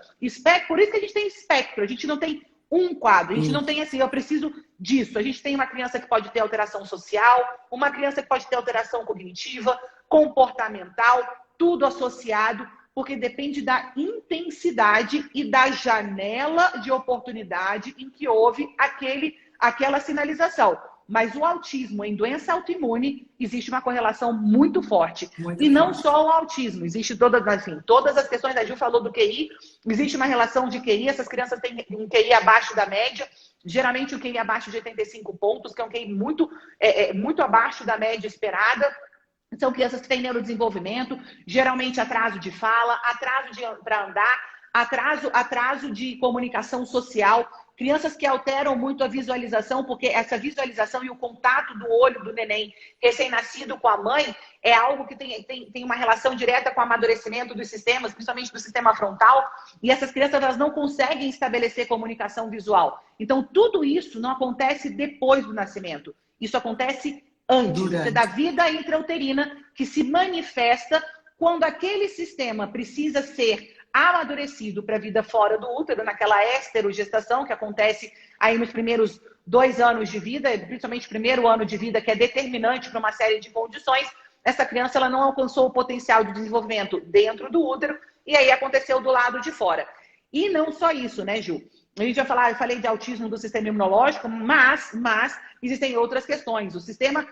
[SPEAKER 2] Por isso que a gente tem espectro, a gente não tem um quadro, a gente não tem assim, eu preciso disso. A gente tem uma criança que pode ter alteração social, uma criança que pode ter alteração cognitiva, comportamental, tudo associado, porque depende da intensidade e da janela de oportunidade em que houve aquela sinalização. Mas o autismo em doença autoimune, existe uma correlação muito forte. E não só o autismo, existe todas as questões, a Gil falou do QI, existe uma relação de QI, essas crianças têm um QI abaixo da média, geralmente o QI abaixo de 85 pontos, que é um QI muito abaixo da média esperada. São crianças que têm neurodesenvolvimento, geralmente atraso de fala, atraso para andar, atraso de comunicação social, crianças que alteram muito a visualização, porque essa visualização e o contato do olho do neném recém-nascido com a mãe é algo que tem uma relação direta com o amadurecimento dos sistemas, principalmente do sistema frontal, e essas crianças elas não conseguem estabelecer comunicação visual. Então, tudo isso não acontece depois do nascimento, isso acontece antes, isso é da vida intrauterina que se manifesta quando aquele sistema precisa ser amadurecido para a vida fora do útero, naquela esterogestação que acontece aí nos primeiros 2 anos de vida, principalmente o primeiro ano de vida, que é determinante para uma série de condições. Essa criança ela não alcançou o potencial de desenvolvimento dentro do útero e aí aconteceu do lado de fora. E não só isso, né, Gil? A gente vai falar, eu falei de autismo do sistema imunológico, mas existem outras questões. O sistema,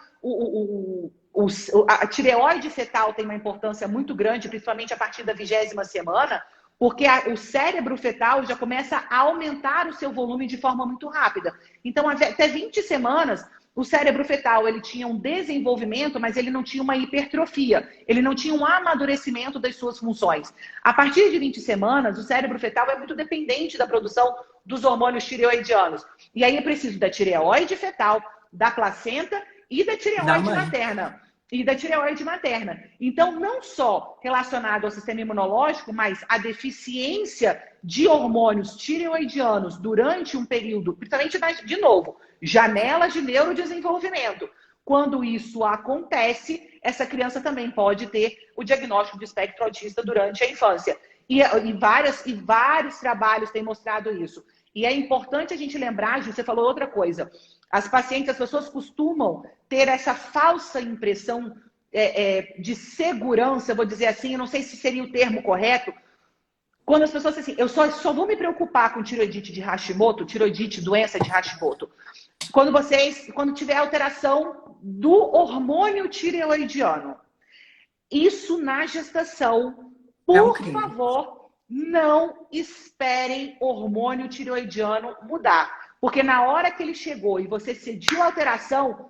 [SPEAKER 2] a tireoide fetal tem uma importância muito grande, principalmente a partir da 20ª semana, porque o cérebro fetal já começa a aumentar o seu volume de forma muito rápida. Então, até 20 semanas, o cérebro fetal ele tinha um desenvolvimento, mas ele não tinha uma hipertrofia, ele não tinha um amadurecimento das suas funções. A partir de 20 semanas, o cérebro fetal é muito dependente da produção dos hormônios tireoidianos. E aí é preciso da tireoide fetal, da placenta e da tireoide materna. Então, não só relacionado ao sistema imunológico, mas a deficiência de hormônios tireoidianos durante um período, principalmente, de novo, janelas de neurodesenvolvimento. Quando isso acontece, essa criança também pode ter o diagnóstico de espectro autista durante a infância. E vários trabalhos têm mostrado isso. E é importante a gente lembrar, Gil, você falou outra coisa. As pessoas costumam ter essa falsa impressão de segurança, eu vou dizer assim, eu não sei se seria o termo correto, quando as pessoas dizem assim, eu só vou me preocupar com tiroidite de Hashimoto, doença de Hashimoto, quando tiver alteração do hormônio tireoidiano. Isso na gestação, por favor, não esperem hormônio tireoidiano mudar. Porque na hora que ele chegou e você cediu a alteração,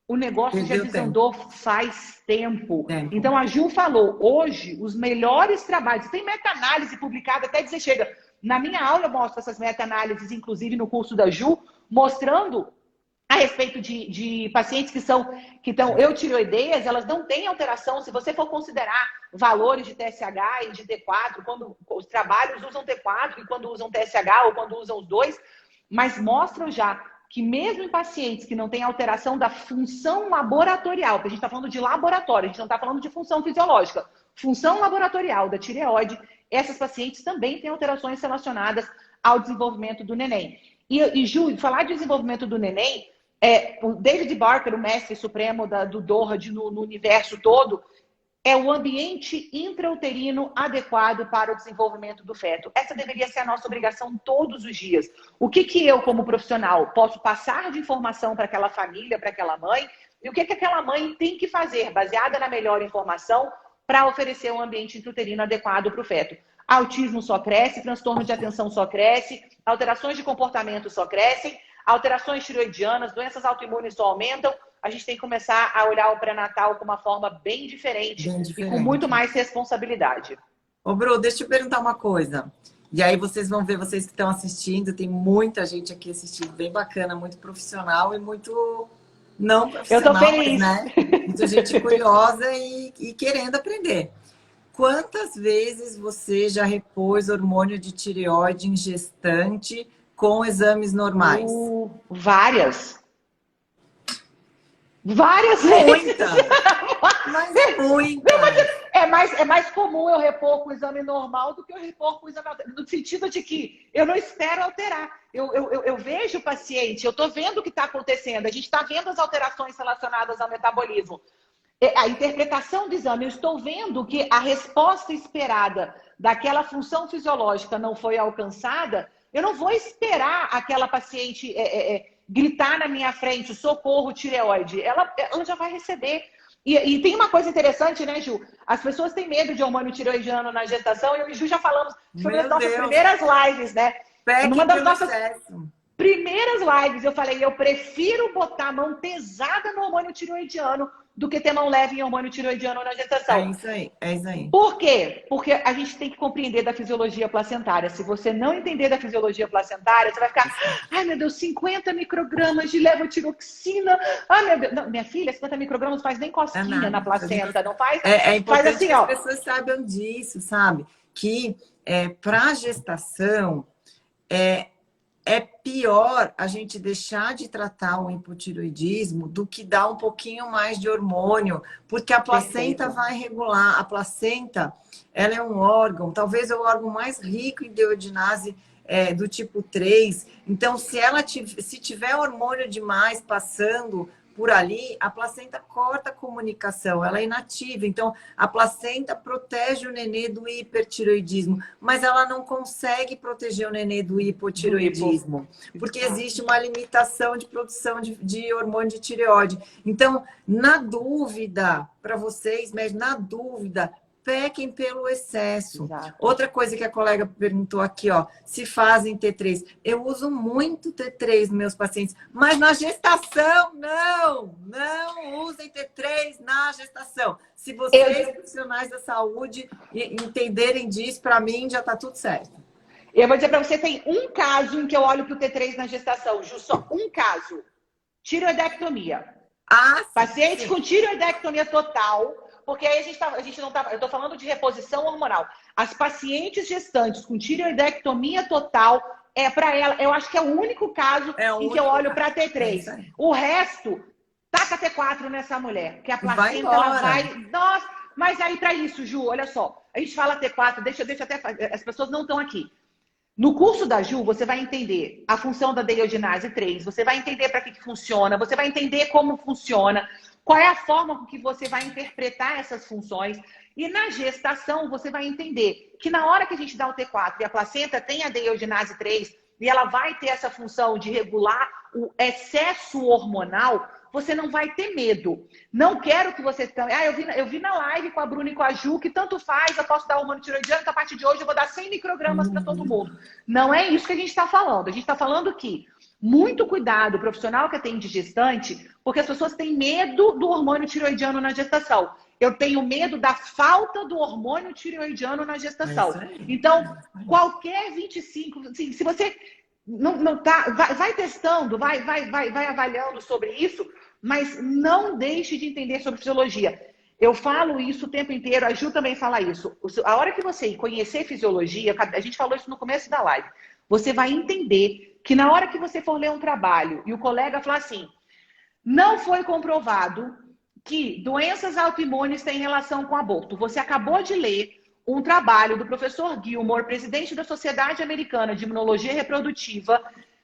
[SPEAKER 2] o negócio já desandou faz tempo. Então, a Gil falou, hoje, os melhores trabalhos, tem meta-análise publicada, até dizer, chega, na minha aula eu mostro essas meta-análises, inclusive no curso da Gil, mostrando a respeito de pacientes que estão eutireoideias, elas não têm alteração. Se você for considerar valores de TSH e de T4, quando os trabalhos usam T4 e quando usam TSH ou quando usam os dois, mas mostram já que mesmo em pacientes que não têm alteração da função laboratorial, porque a gente está falando de laboratório, a gente não está falando de função fisiológica, função laboratorial da tireoide, essas pacientes também têm alterações relacionadas ao desenvolvimento do neném. E Ju, falar de desenvolvimento do neném, o David Barker, o mestre supremo do Doha no universo todo, é o ambiente intrauterino adequado para o desenvolvimento do feto. Essa deveria ser a nossa obrigação todos os dias. O que eu, como profissional, posso passar de informação para aquela família, para aquela mãe, e o que aquela mãe tem que fazer, baseada na melhor informação, para oferecer um ambiente intrauterino adequado para o feto. Autismo só cresce, transtorno de atenção só cresce, alterações de comportamento só crescem, alterações tiroidianas, doenças autoimunes só aumentam. A gente tem que começar a olhar o pré-natal com uma forma bem diferente e com muito mais responsabilidade.
[SPEAKER 1] Ô, Bru, deixa eu te perguntar uma coisa. E aí vocês vão ver, vocês que estão assistindo, tem muita gente aqui assistindo, bem bacana, muito profissional e muito não
[SPEAKER 2] Eu tô
[SPEAKER 1] profissional, mas,
[SPEAKER 2] feliz.
[SPEAKER 1] né? Muita gente curiosa e querendo aprender. Quantas vezes você já repôs hormônio de tireoide em gestante com exames normais?
[SPEAKER 2] Várias. Várias vezes.
[SPEAKER 1] Muita! Mas é muita!
[SPEAKER 2] É mais comum eu repor com o exame normal do que eu repor com o exame alterado. No sentido de que eu não espero alterar. Eu vejo o paciente, eu estou vendo o que está acontecendo, a gente está vendo as alterações relacionadas ao metabolismo. A interpretação do exame, eu estou vendo que a resposta esperada daquela função fisiológica não foi alcançada, eu não vou esperar aquela paciente gritar na minha frente, socorro, tireoide. Ela já vai receber. E tem uma coisa interessante, né, Ju? As pessoas têm medo de hormônio tireoidiano na gestação, e eu e Ju já falamos, foi uma das nossas primeiras lives, né? Numa das nossas primeiras lives, eu falei, eu prefiro botar a mão pesada no hormônio tireoidiano do que ter mão leve em hormônio tireoidiano na gestação.
[SPEAKER 1] É isso aí, é isso aí.
[SPEAKER 2] Por quê? Porque a gente tem que compreender da fisiologia placentária. Se você não entender da fisiologia placentária, você vai ficar, ai meu Deus, 50 microgramas de levotiroxina. Ai meu Deus, não, minha filha, 50 microgramas não faz nem cosquinha na placenta, não faz?
[SPEAKER 1] É importante
[SPEAKER 2] faz assim,
[SPEAKER 1] que as pessoas saibam disso, sabe? Que para gestação, é pior a gente deixar de tratar o hipotiroidismo do que dar um pouquinho mais de hormônio, porque a placenta vai regular. A placenta, ela é um órgão, talvez é o órgão mais rico em deiodenase do tipo 3. Então, se tiver hormônio demais passando por ali, a placenta corta a comunicação, ela é inativa. Então, a placenta protege o nenê do hipertiroidismo, mas ela não consegue proteger o nenê do hipotiroidismo, porque existe uma limitação de produção de hormônio de tireoide. Então, na dúvida, para vocês, mas na dúvida, pequem pelo excesso.
[SPEAKER 2] Exato.
[SPEAKER 1] Outra coisa que a colega perguntou aqui, ó, se fazem T3. Eu uso muito T3 nos meus pacientes, mas na gestação, não usem T3 na gestação. Se vocês, profissionais da saúde, entenderem disso, para mim já tá tudo certo.
[SPEAKER 2] Eu vou dizer para você, tem um caso em que eu olho para o T3 na gestação, Ju, só um caso. Tireoidectomia. Paciente com tireoidectomia total. Porque aí a gente não tá. Eu estou falando de reposição hormonal. As pacientes gestantes com tireoidectomia total, para ela, eu acho que é o único caso em que eu olho para T3. O resto, taca T4 nessa mulher. Que a placenta ela vai. Nossa, mas aí para isso, Ju, olha só. A gente fala T4, deixa até. As pessoas não estão aqui. No curso da Ju, você vai entender a função da deiodinase 3, você vai entender para que funciona, você vai entender como funciona. Qual é a forma com que você vai interpretar essas funções? E na gestação, você vai entender que na hora que a gente dá o T4 e a placenta tem a deiodinase 3 e ela vai ter essa função de regular o excesso hormonal, você não vai ter medo. Não quero que você... eu vi na live com a Bruna e com a Ju que tanto faz, eu posso dar hormônio tiroidiano, então a partir de hoje eu vou dar 100 microgramas para todo mundo. Não é isso que a gente está falando. A gente está falando que muito cuidado, o profissional que atende gestante, porque as pessoas têm medo do hormônio tireoidiano na gestação. Eu tenho medo da falta do hormônio tireoidiano na gestação. Então, qualquer 25... Assim, se você não tá... Vai testando, vai avaliando sobre isso, mas não deixe de entender sobre fisiologia. Eu falo isso o tempo inteiro, a Ju também fala isso. A hora que você conhecer fisiologia, a gente falou isso no começo da live, você vai entender que na hora que você for ler um trabalho e o colega falar assim, não foi comprovado que doenças autoimunes têm relação com aborto. Você acabou de ler um trabalho do professor Gilmore, presidente da Sociedade Americana de Imunologia Reprodutiva,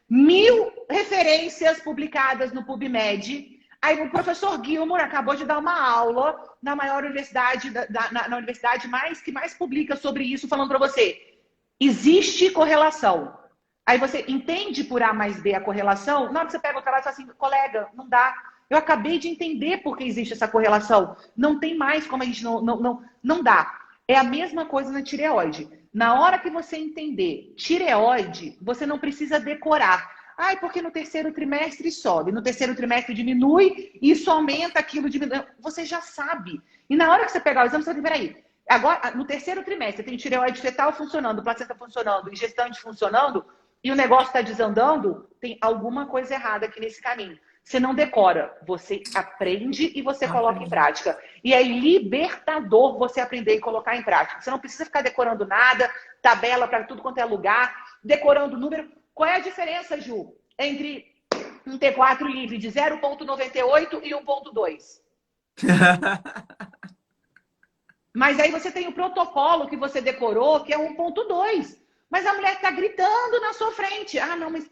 [SPEAKER 2] 1000 referências publicadas no PubMed. Aí o professor Gilmore acabou de dar uma aula na maior universidade, na universidade que mais publica sobre isso, falando para você, existe correlação. Aí você entende por A mais B a correlação, na hora que você pega o trabalho e fala assim, colega, não dá. Eu acabei de entender por que existe essa correlação. Não tem mais como a gente não dá. É a mesma coisa na tireoide. Na hora que você entender tireoide, você não precisa decorar. Porque no terceiro trimestre sobe, no terceiro trimestre diminui, isso aumenta, aquilo diminui. Você já sabe. E na hora que você pegar o exame, você vai dizer, peraí, Agora, no terceiro trimestre, tem tireoide fetal funcionando, placenta funcionando, e gestante funcionando, e o negócio está desandando, tem alguma coisa errada aqui nesse caminho. Você não decora, você aprende e você coloca em prática. E é libertador você aprender e colocar em prática. Você não precisa ficar decorando nada, tabela para tudo quanto é lugar, decorando número. Qual é a diferença, Ju, entre um T4 livre de 0,98 e 1,2? Mas aí você tem o protocolo que você decorou, que é 1,2. Mas a mulher está gritando na sua frente. Ah, não, mas...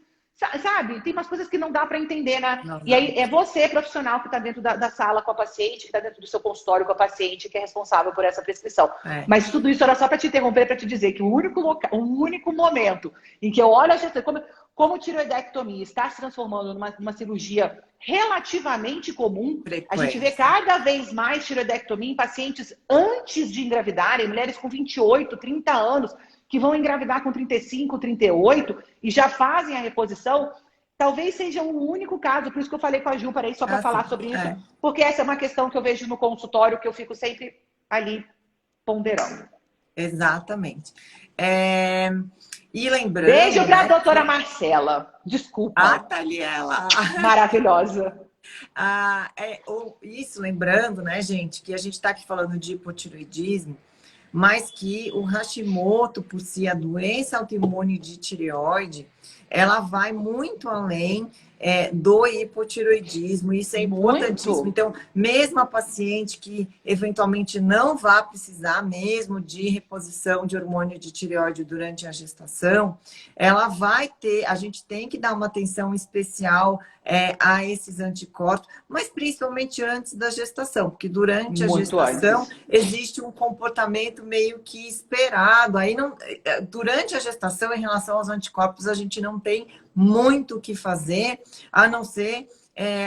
[SPEAKER 2] Sabe? Tem umas coisas que não dá para entender, né? Não, e aí é você, profissional, que está dentro da sala com a paciente, que está dentro do seu consultório com a paciente, que é responsável por essa prescrição. Mas tudo isso era só para te interromper, para te dizer que o único momento em que eu olho a gestação, como tireoidectomia está se transformando numa cirurgia relativamente comum, a gente vê cada vez mais tireoidectomia em pacientes antes de engravidarem, mulheres com 28, 30 anos, que vão engravidar com 35, 38 e já fazem a reposição, talvez seja o único caso, por isso que eu falei com a Ju, parei só para falar sobre isso, porque essa é uma questão que eu vejo no consultório, que eu fico sempre ali ponderando.
[SPEAKER 1] Exatamente. E lembrando...
[SPEAKER 2] Beijo para a doutora Marcela. Desculpa.
[SPEAKER 1] Taliela.
[SPEAKER 2] Maravilhosa.
[SPEAKER 1] Isso, lembrando, né, gente, que a gente está aqui falando de hipotireoidismo, mas que o Hashimoto, por si, a doença autoimune de tireoide, ela vai muito além do hipotireoidismo. Isso é importantíssimo. Então, mesmo a paciente que eventualmente não vá precisar mesmo de reposição de hormônio de tireoide durante a gestação, ela vai ter, a gente tem que dar uma atenção especial a esses anticorpos, mas principalmente antes da gestação, porque durante a gestação existe um comportamento meio que esperado. Aí não, durante a gestação, em relação aos anticorpos, a gente não tem muito o que fazer, a não ser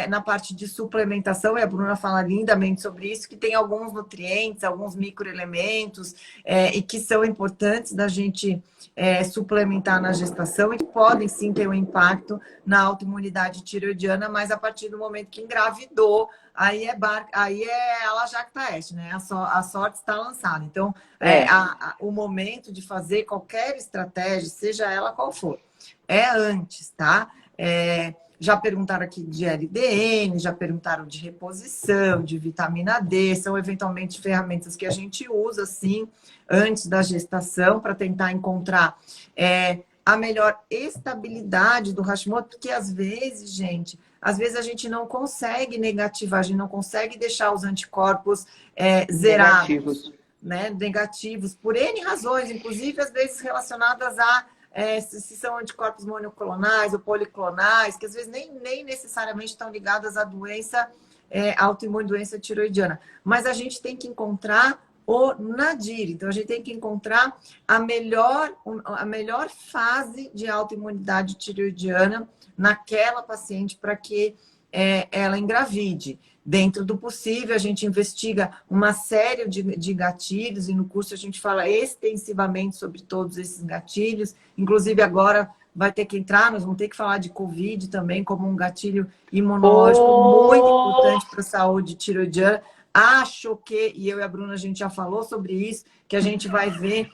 [SPEAKER 1] na parte de suplementação, e a Bruna fala lindamente sobre isso, que tem alguns nutrientes, alguns microelementos, e que são importantes da gente suplementar na gestação e que podem sim ter um impacto na autoimunidade tireoidiana, mas a partir do momento que engravidou, aí ela já que tá né? A sorte está lançada. Então, o momento de fazer qualquer estratégia, seja ela qual for, antes, tá? Já perguntaram aqui de LDN, já perguntaram de reposição, de vitamina D, são eventualmente ferramentas que a gente usa, sim, antes da gestação, para tentar encontrar a melhor estabilidade do Hashimoto, porque às vezes, gente, a gente não consegue negativar, a gente não consegue deixar os anticorpos zerados, né? Negativos, por N razões, inclusive às vezes relacionadas a se são anticorpos monoclonais ou policlonais, que às vezes nem necessariamente estão ligadas à doença autoimune, doença tiroidiana. Mas a gente tem que encontrar o nadir. Então, a gente tem que encontrar a melhor fase de autoimunidade tiroidiana naquela paciente para que ela engravide. Dentro do possível, a gente investiga uma série de gatilhos e no curso a gente fala extensivamente sobre todos esses gatilhos. Inclusive, agora vai ter que entrar, nós vamos ter que falar de Covid também como um gatilho imunológico muito importante para a saúde tiroidiana. Acho que, e eu e a Bruna, a gente já falou sobre isso, que a gente vai ver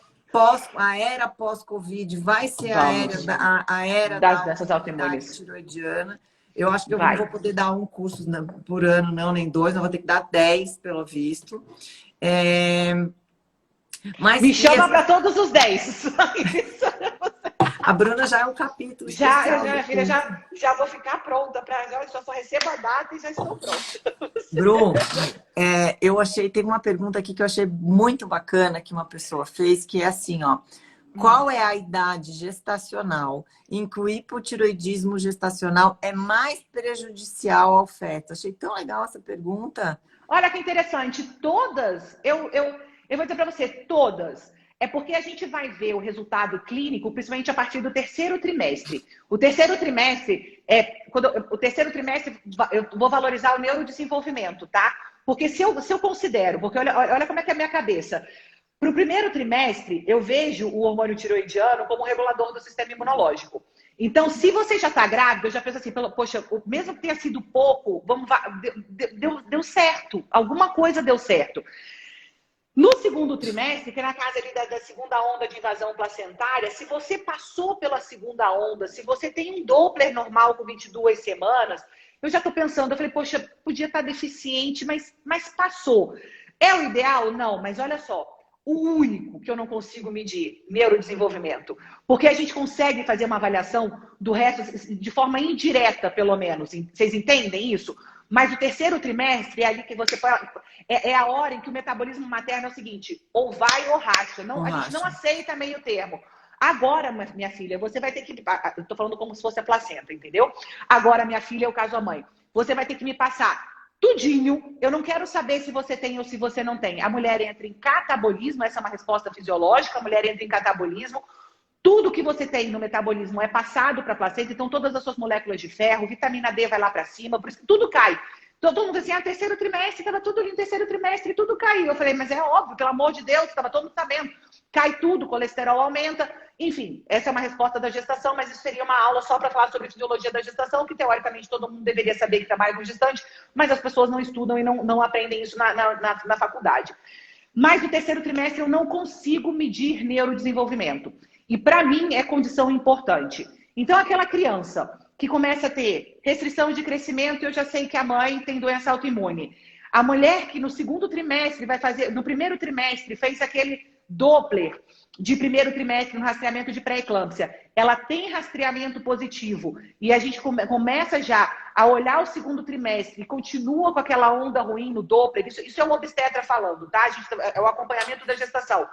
[SPEAKER 1] a era pós-Covid vai ser a era da autoimunidade tiroidiana. Eu acho que eu não vou poder dar um curso por ano, não, nem dois. Eu vou ter que dar 10, pelo visto. Mas
[SPEAKER 2] me chama para todos os 10.
[SPEAKER 1] A Bruna já é um capítulo
[SPEAKER 2] especial. Minha filha, já vou ficar pronta. Só recebo a data e já estou pronta.
[SPEAKER 1] Bru, tem uma pergunta aqui que eu achei muito bacana que uma pessoa fez, que é assim, ó. Qual é a idade gestacional em que o hipotireoidismo gestacional é mais prejudicial ao feto? Achei tão legal essa pergunta.
[SPEAKER 2] Olha que interessante. Todas, eu vou dizer para você, todas. É porque a gente vai ver o resultado clínico, principalmente a partir do terceiro trimestre. O terceiro trimestre, eu vou valorizar o neurodesenvolvimento, tá? Porque se eu considero, porque olha como é que é a minha cabeça. Para o primeiro trimestre, eu vejo o hormônio tiroidiano como um regulador do sistema imunológico. Então, se você já está grávida, eu já penso assim, poxa, mesmo que tenha sido pouco, deu certo. Alguma coisa deu certo. segundo trimestre, que é na casa ali da segunda onda de invasão placentária, se você passou pela segunda onda, se você tem um Doppler normal com 22 semanas, eu já estou pensando, eu falei, poxa, podia estar deficiente, mas passou. É o ideal? Não, mas olha só, o único que eu não consigo medir, neurodesenvolvimento, porque a gente consegue fazer uma avaliação do resto de forma indireta, pelo menos. Vocês entendem isso? Mas o terceiro trimestre é ali que você pode... É a hora em que o metabolismo materno é o seguinte, ou vai ou racha. Não, a gente não aceita meio termo. Agora, minha filha, você vai ter que... Eu tô falando como se fosse a placenta, entendeu? Agora, minha filha, é o caso da mãe. Você vai ter que me passar tudinho. Eu não quero saber se você tem ou se você não tem. A mulher entra em catabolismo, essa é uma resposta fisiológica, a mulher entra em catabolismo. Tudo que você tem no metabolismo é passado para a placenta, então todas as suas moléculas de ferro, vitamina D vai lá para cima, por isso que tudo cai. Todo mundo assim, terceiro trimestre, estava tudo lindo, terceiro trimestre, tudo caiu. Eu falei, mas é óbvio, pelo amor de Deus, estava todo mundo sabendo. Cai tudo, colesterol aumenta. Enfim, essa é uma resposta da gestação, mas isso seria uma aula só para falar sobre fisiologia da gestação, que teoricamente todo mundo deveria saber que trabalha com gestante, mas as pessoas não estudam e não aprendem isso na faculdade. Mas no terceiro trimestre eu não consigo medir neurodesenvolvimento. E para mim é condição importante. Então aquela criança que começa a ter restrição de crescimento, eu já sei que a mãe tem doença autoimune. A mulher que no segundo trimestre vai fazer, no primeiro trimestre fez aquele Doppler de primeiro trimestre no rastreamento de pré-eclâmpsia, ela tem rastreamento positivo e a gente começa já a olhar o segundo trimestre e continua com aquela onda ruim no Doppler, isso é um obstetra falando, tá? É o acompanhamento da gestação.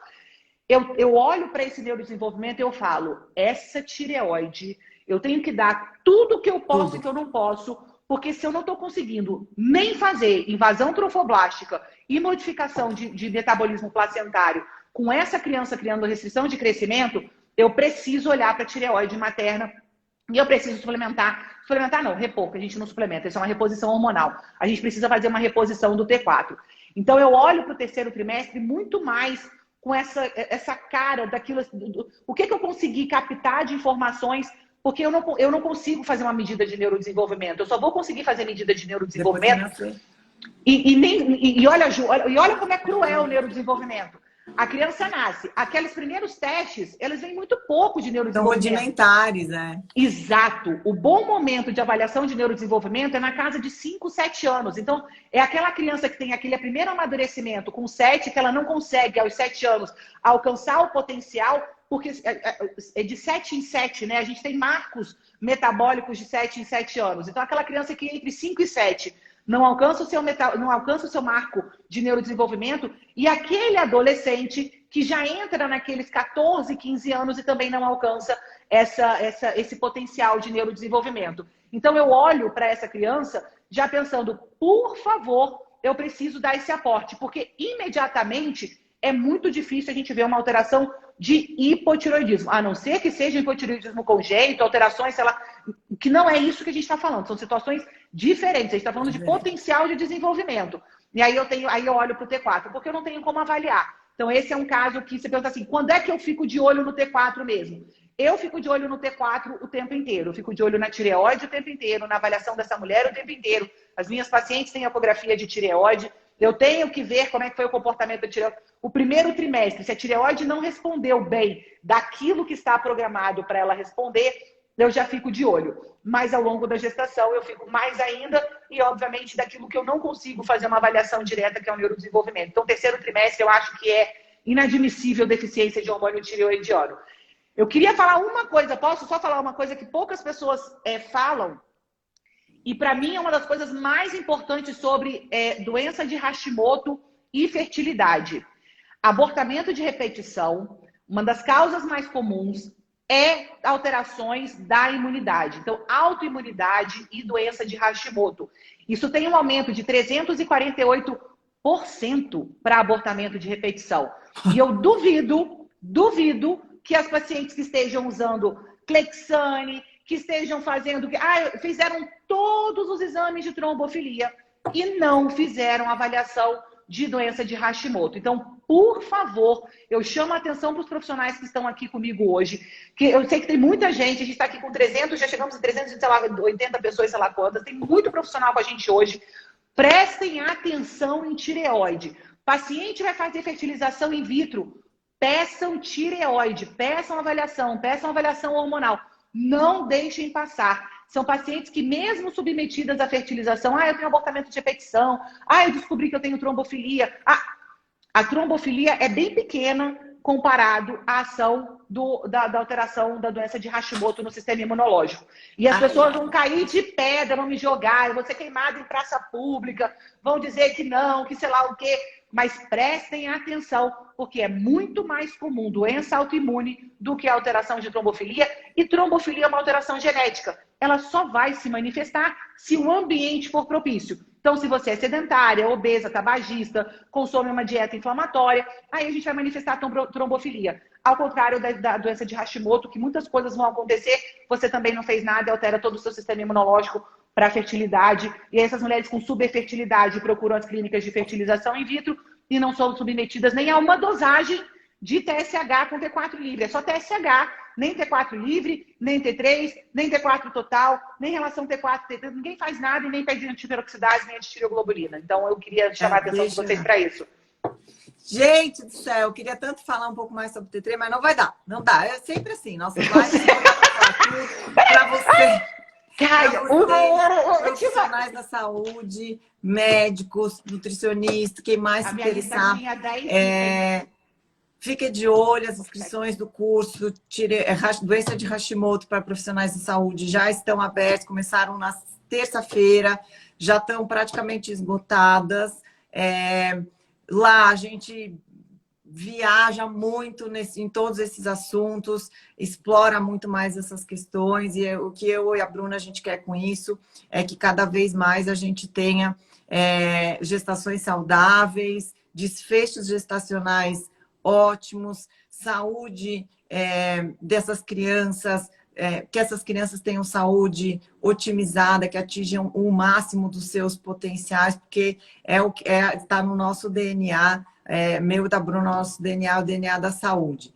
[SPEAKER 2] Eu olho para esse neurodesenvolvimento e eu falo, essa tireoide, eu tenho que dar tudo que eu posso e que eu não posso, porque se eu não estou conseguindo nem fazer invasão trofoblástica e modificação de metabolismo placentário com essa criança criando restrição de crescimento, eu preciso olhar para a tireoide materna e eu preciso suplementar. Suplementar não, repor, que a gente não suplementa, isso é uma reposição hormonal. A gente precisa fazer uma reposição do T4. Então eu olho para o terceiro trimestre muito mais com essa cara daquilo, o que eu consegui captar de informações, porque eu não consigo fazer uma medida de neurodesenvolvimento. Eu só vou conseguir fazer medida de neurodesenvolvimento. E olha como é cruel o neurodesenvolvimento. A criança nasce. Aqueles primeiros testes, eles vêm muito pouco de neurodesenvolvimento.
[SPEAKER 1] São rudimentares, né?
[SPEAKER 2] Exato. O bom momento de avaliação de neurodesenvolvimento é na casa de 5, 7 anos. Então, é aquela criança que tem aquele primeiro amadurecimento com 7, que ela não consegue, aos 7 anos, alcançar o potencial, porque é de 7 em 7, né? A gente tem marcos metabólicos de 7 em 7 anos. Então, aquela criança que entre 5 e 7 não alcança o seu marco de neurodesenvolvimento, e aquele adolescente que já entra naqueles 14, 15 anos e também não alcança esse potencial de neurodesenvolvimento. Então eu olho para essa criança já pensando, por favor, eu preciso dar esse aporte, porque imediatamente é muito difícil a gente ver uma alteração de hipotiroidismo, a não ser que seja hipotiroidismo congênito, alterações, sei lá, que não é isso que a gente está falando, são situações diferentes, a gente está falando de potencial de desenvolvimento. E aí eu olho para o T4, porque eu não tenho como avaliar. Então esse é um caso que você pergunta assim, quando é que eu fico de olho no T4 mesmo? Eu fico de olho no T4 o tempo inteiro, eu fico de olho na tireoide o tempo inteiro, na avaliação dessa mulher o tempo inteiro. As minhas pacientes têm ecografia de tireoide, eu tenho que ver como é que foi o comportamento da tireoide. O primeiro trimestre, se a tireoide não respondeu bem daquilo que está programado para ela responder, eu já fico de olho. Mas ao longo da gestação eu fico mais ainda e, obviamente, daquilo que eu não consigo fazer uma avaliação direta, que é o neurodesenvolvimento. Então, terceiro trimestre eu acho que é inadmissível deficiência de hormônio tireoidiano. Eu queria falar uma coisa, posso só falar uma coisa que poucas pessoas falam? E para mim é uma das coisas mais importantes sobre doença de Hashimoto e fertilidade. Abortamento de repetição, uma das causas mais comuns é alterações da imunidade. Então, autoimunidade e doença de Hashimoto. Isso tem um aumento de 348% para abortamento de repetição. E eu duvido que as pacientes que estejam usando Clexane, que estejam fazendo... fizeram todos os exames de trombofilia e não fizeram avaliação de doença de Hashimoto. Então, por favor, eu chamo a atenção para os profissionais que estão aqui comigo hoje, que eu sei que tem muita gente, a gente está aqui com 300, já chegamos a 380 pessoas, sei lá quantas, tem muito profissional com a gente hoje. Prestem atenção em tireoide. Paciente vai fazer fertilização in vitro, peçam tireoide, peçam avaliação hormonal. Não deixem passar. São pacientes que, mesmo submetidas à fertilização, eu tenho abortamento de repetição, eu descobri que eu tenho trombofilia. A trombofilia é bem pequena comparado à ação da alteração da doença de Hashimoto no sistema imunológico. E as pessoas vão cair de pedra, vão me jogar, eu vou ser queimada em praça pública, vão dizer que não, que sei lá o quê. Mas prestem atenção, porque é muito mais comum doença autoimune do que a alteração de trombofilia. E trombofilia é uma alteração genética. Ela só vai se manifestar se o ambiente for propício. Então, se você é sedentária, obesa, tabagista, consome uma dieta inflamatória, aí a gente vai manifestar trombofilia. Ao contrário da doença de Hashimoto, que muitas coisas vão acontecer, você também não fez nada e altera todo o seu sistema imunológico para a fertilidade. E essas mulheres com superfertilidade procuram as clínicas de fertilização in vitro e não são submetidas nem a uma dosagem de TSH com T4 livre. É só TSH, nem T4 livre, nem T3, nem T4 total, nem relação T4, T3. Ninguém faz nada e nem pede antiperoxidase, nem antitireoglobulina. Então, eu queria chamar a atenção de vocês para isso.
[SPEAKER 1] Gente do céu, eu queria tanto falar um pouco mais sobre o T3, mas não vai dar. Não dá. É sempre assim. Nossa, vai para você. Profissionais da saúde, médicos, nutricionistas, quem mais se interessar. Fique de olho, as inscrições do curso Doença de Hashimoto para profissionais de saúde já estão abertas, começaram na terça-feira, já estão praticamente esgotadas. Lá a gente viaja muito em todos esses assuntos, explora muito mais essas questões, e o que eu e a Bruna a gente quer com isso é que cada vez mais a gente tenha gestações saudáveis, desfechos gestacionais ótimos, saúde dessas crianças, que essas crianças tenham saúde otimizada, que atinjam o máximo dos seus potenciais, porque está no nosso DNA, meu e da Bruna, nosso DNA, o DNA da saúde.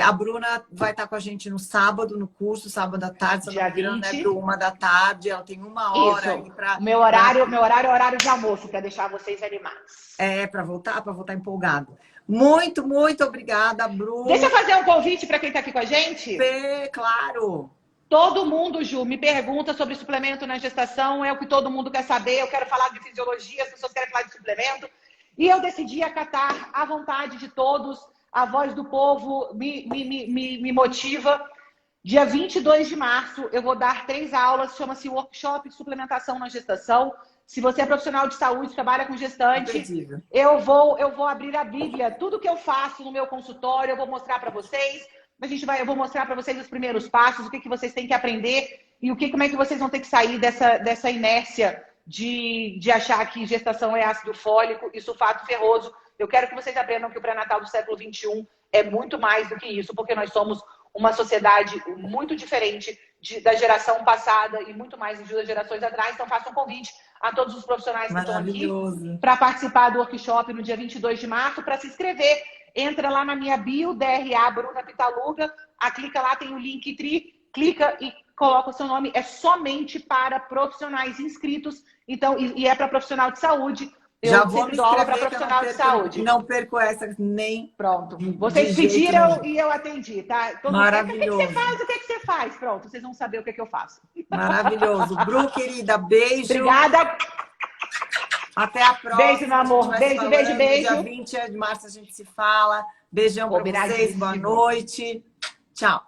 [SPEAKER 1] A Bruna vai estar com a gente no sábado, no curso, sábado à tarde, se não me engano, é do 1h, ela tem 1 hora aí para.
[SPEAKER 2] Meu horário é horário de almoço, para deixar vocês animados.
[SPEAKER 1] Para voltar empolgado. Muito, muito obrigada, Bruna.
[SPEAKER 2] Deixa eu fazer um convite para quem está aqui com a gente.
[SPEAKER 1] Claro.
[SPEAKER 2] Todo mundo, Ju, me pergunta sobre suplemento na gestação, é o que todo mundo quer saber. Eu quero falar de fisiologia, as pessoas querem falar de suplemento. E eu decidi acatar a vontade de todos, a voz do povo me motiva. Dia 22 de março, eu vou dar 3 aulas, chama-se Workshop de Suplementação na Gestação. Se você é profissional de saúde, trabalha com gestante, eu vou abrir a Bíblia. Tudo que eu faço no meu consultório, eu vou mostrar para vocês. Eu vou mostrar para vocês os primeiros passos, o que vocês têm que aprender e como é que vocês vão ter que sair dessa inércia de achar que gestação é ácido fólico e sulfato ferroso. Eu quero que vocês aprendam que o pré-natal do século XXI é muito mais do que isso, porque nós somos uma sociedade muito diferente da geração passada e muito mais de 2 gerações atrás. Então, faço um convite a todos os profissionais que estão aqui para participar do workshop no dia 22 de março, para se inscrever. Entra lá na minha bio, DRA Bruna Pitaluga, clica lá, tem o link, clica e coloca o seu nome. É somente para profissionais inscritos, então, e é para profissional de saúde. Eu sempre dou aula para profissional de saúde.
[SPEAKER 1] Não perco essa nem.
[SPEAKER 2] Pronto. Vocês pediram e eu atendi, tá?
[SPEAKER 1] Maravilhoso.
[SPEAKER 2] O que você faz? Pronto, vocês vão saber o que eu faço.
[SPEAKER 1] Maravilhoso. Bru, querida, beijo.
[SPEAKER 2] Obrigada.
[SPEAKER 1] Até a próxima.
[SPEAKER 2] Beijo, meu amor. Beijo.
[SPEAKER 1] Dia 20 de março a gente se fala. Beijão para vocês. Boa noite. Tchau.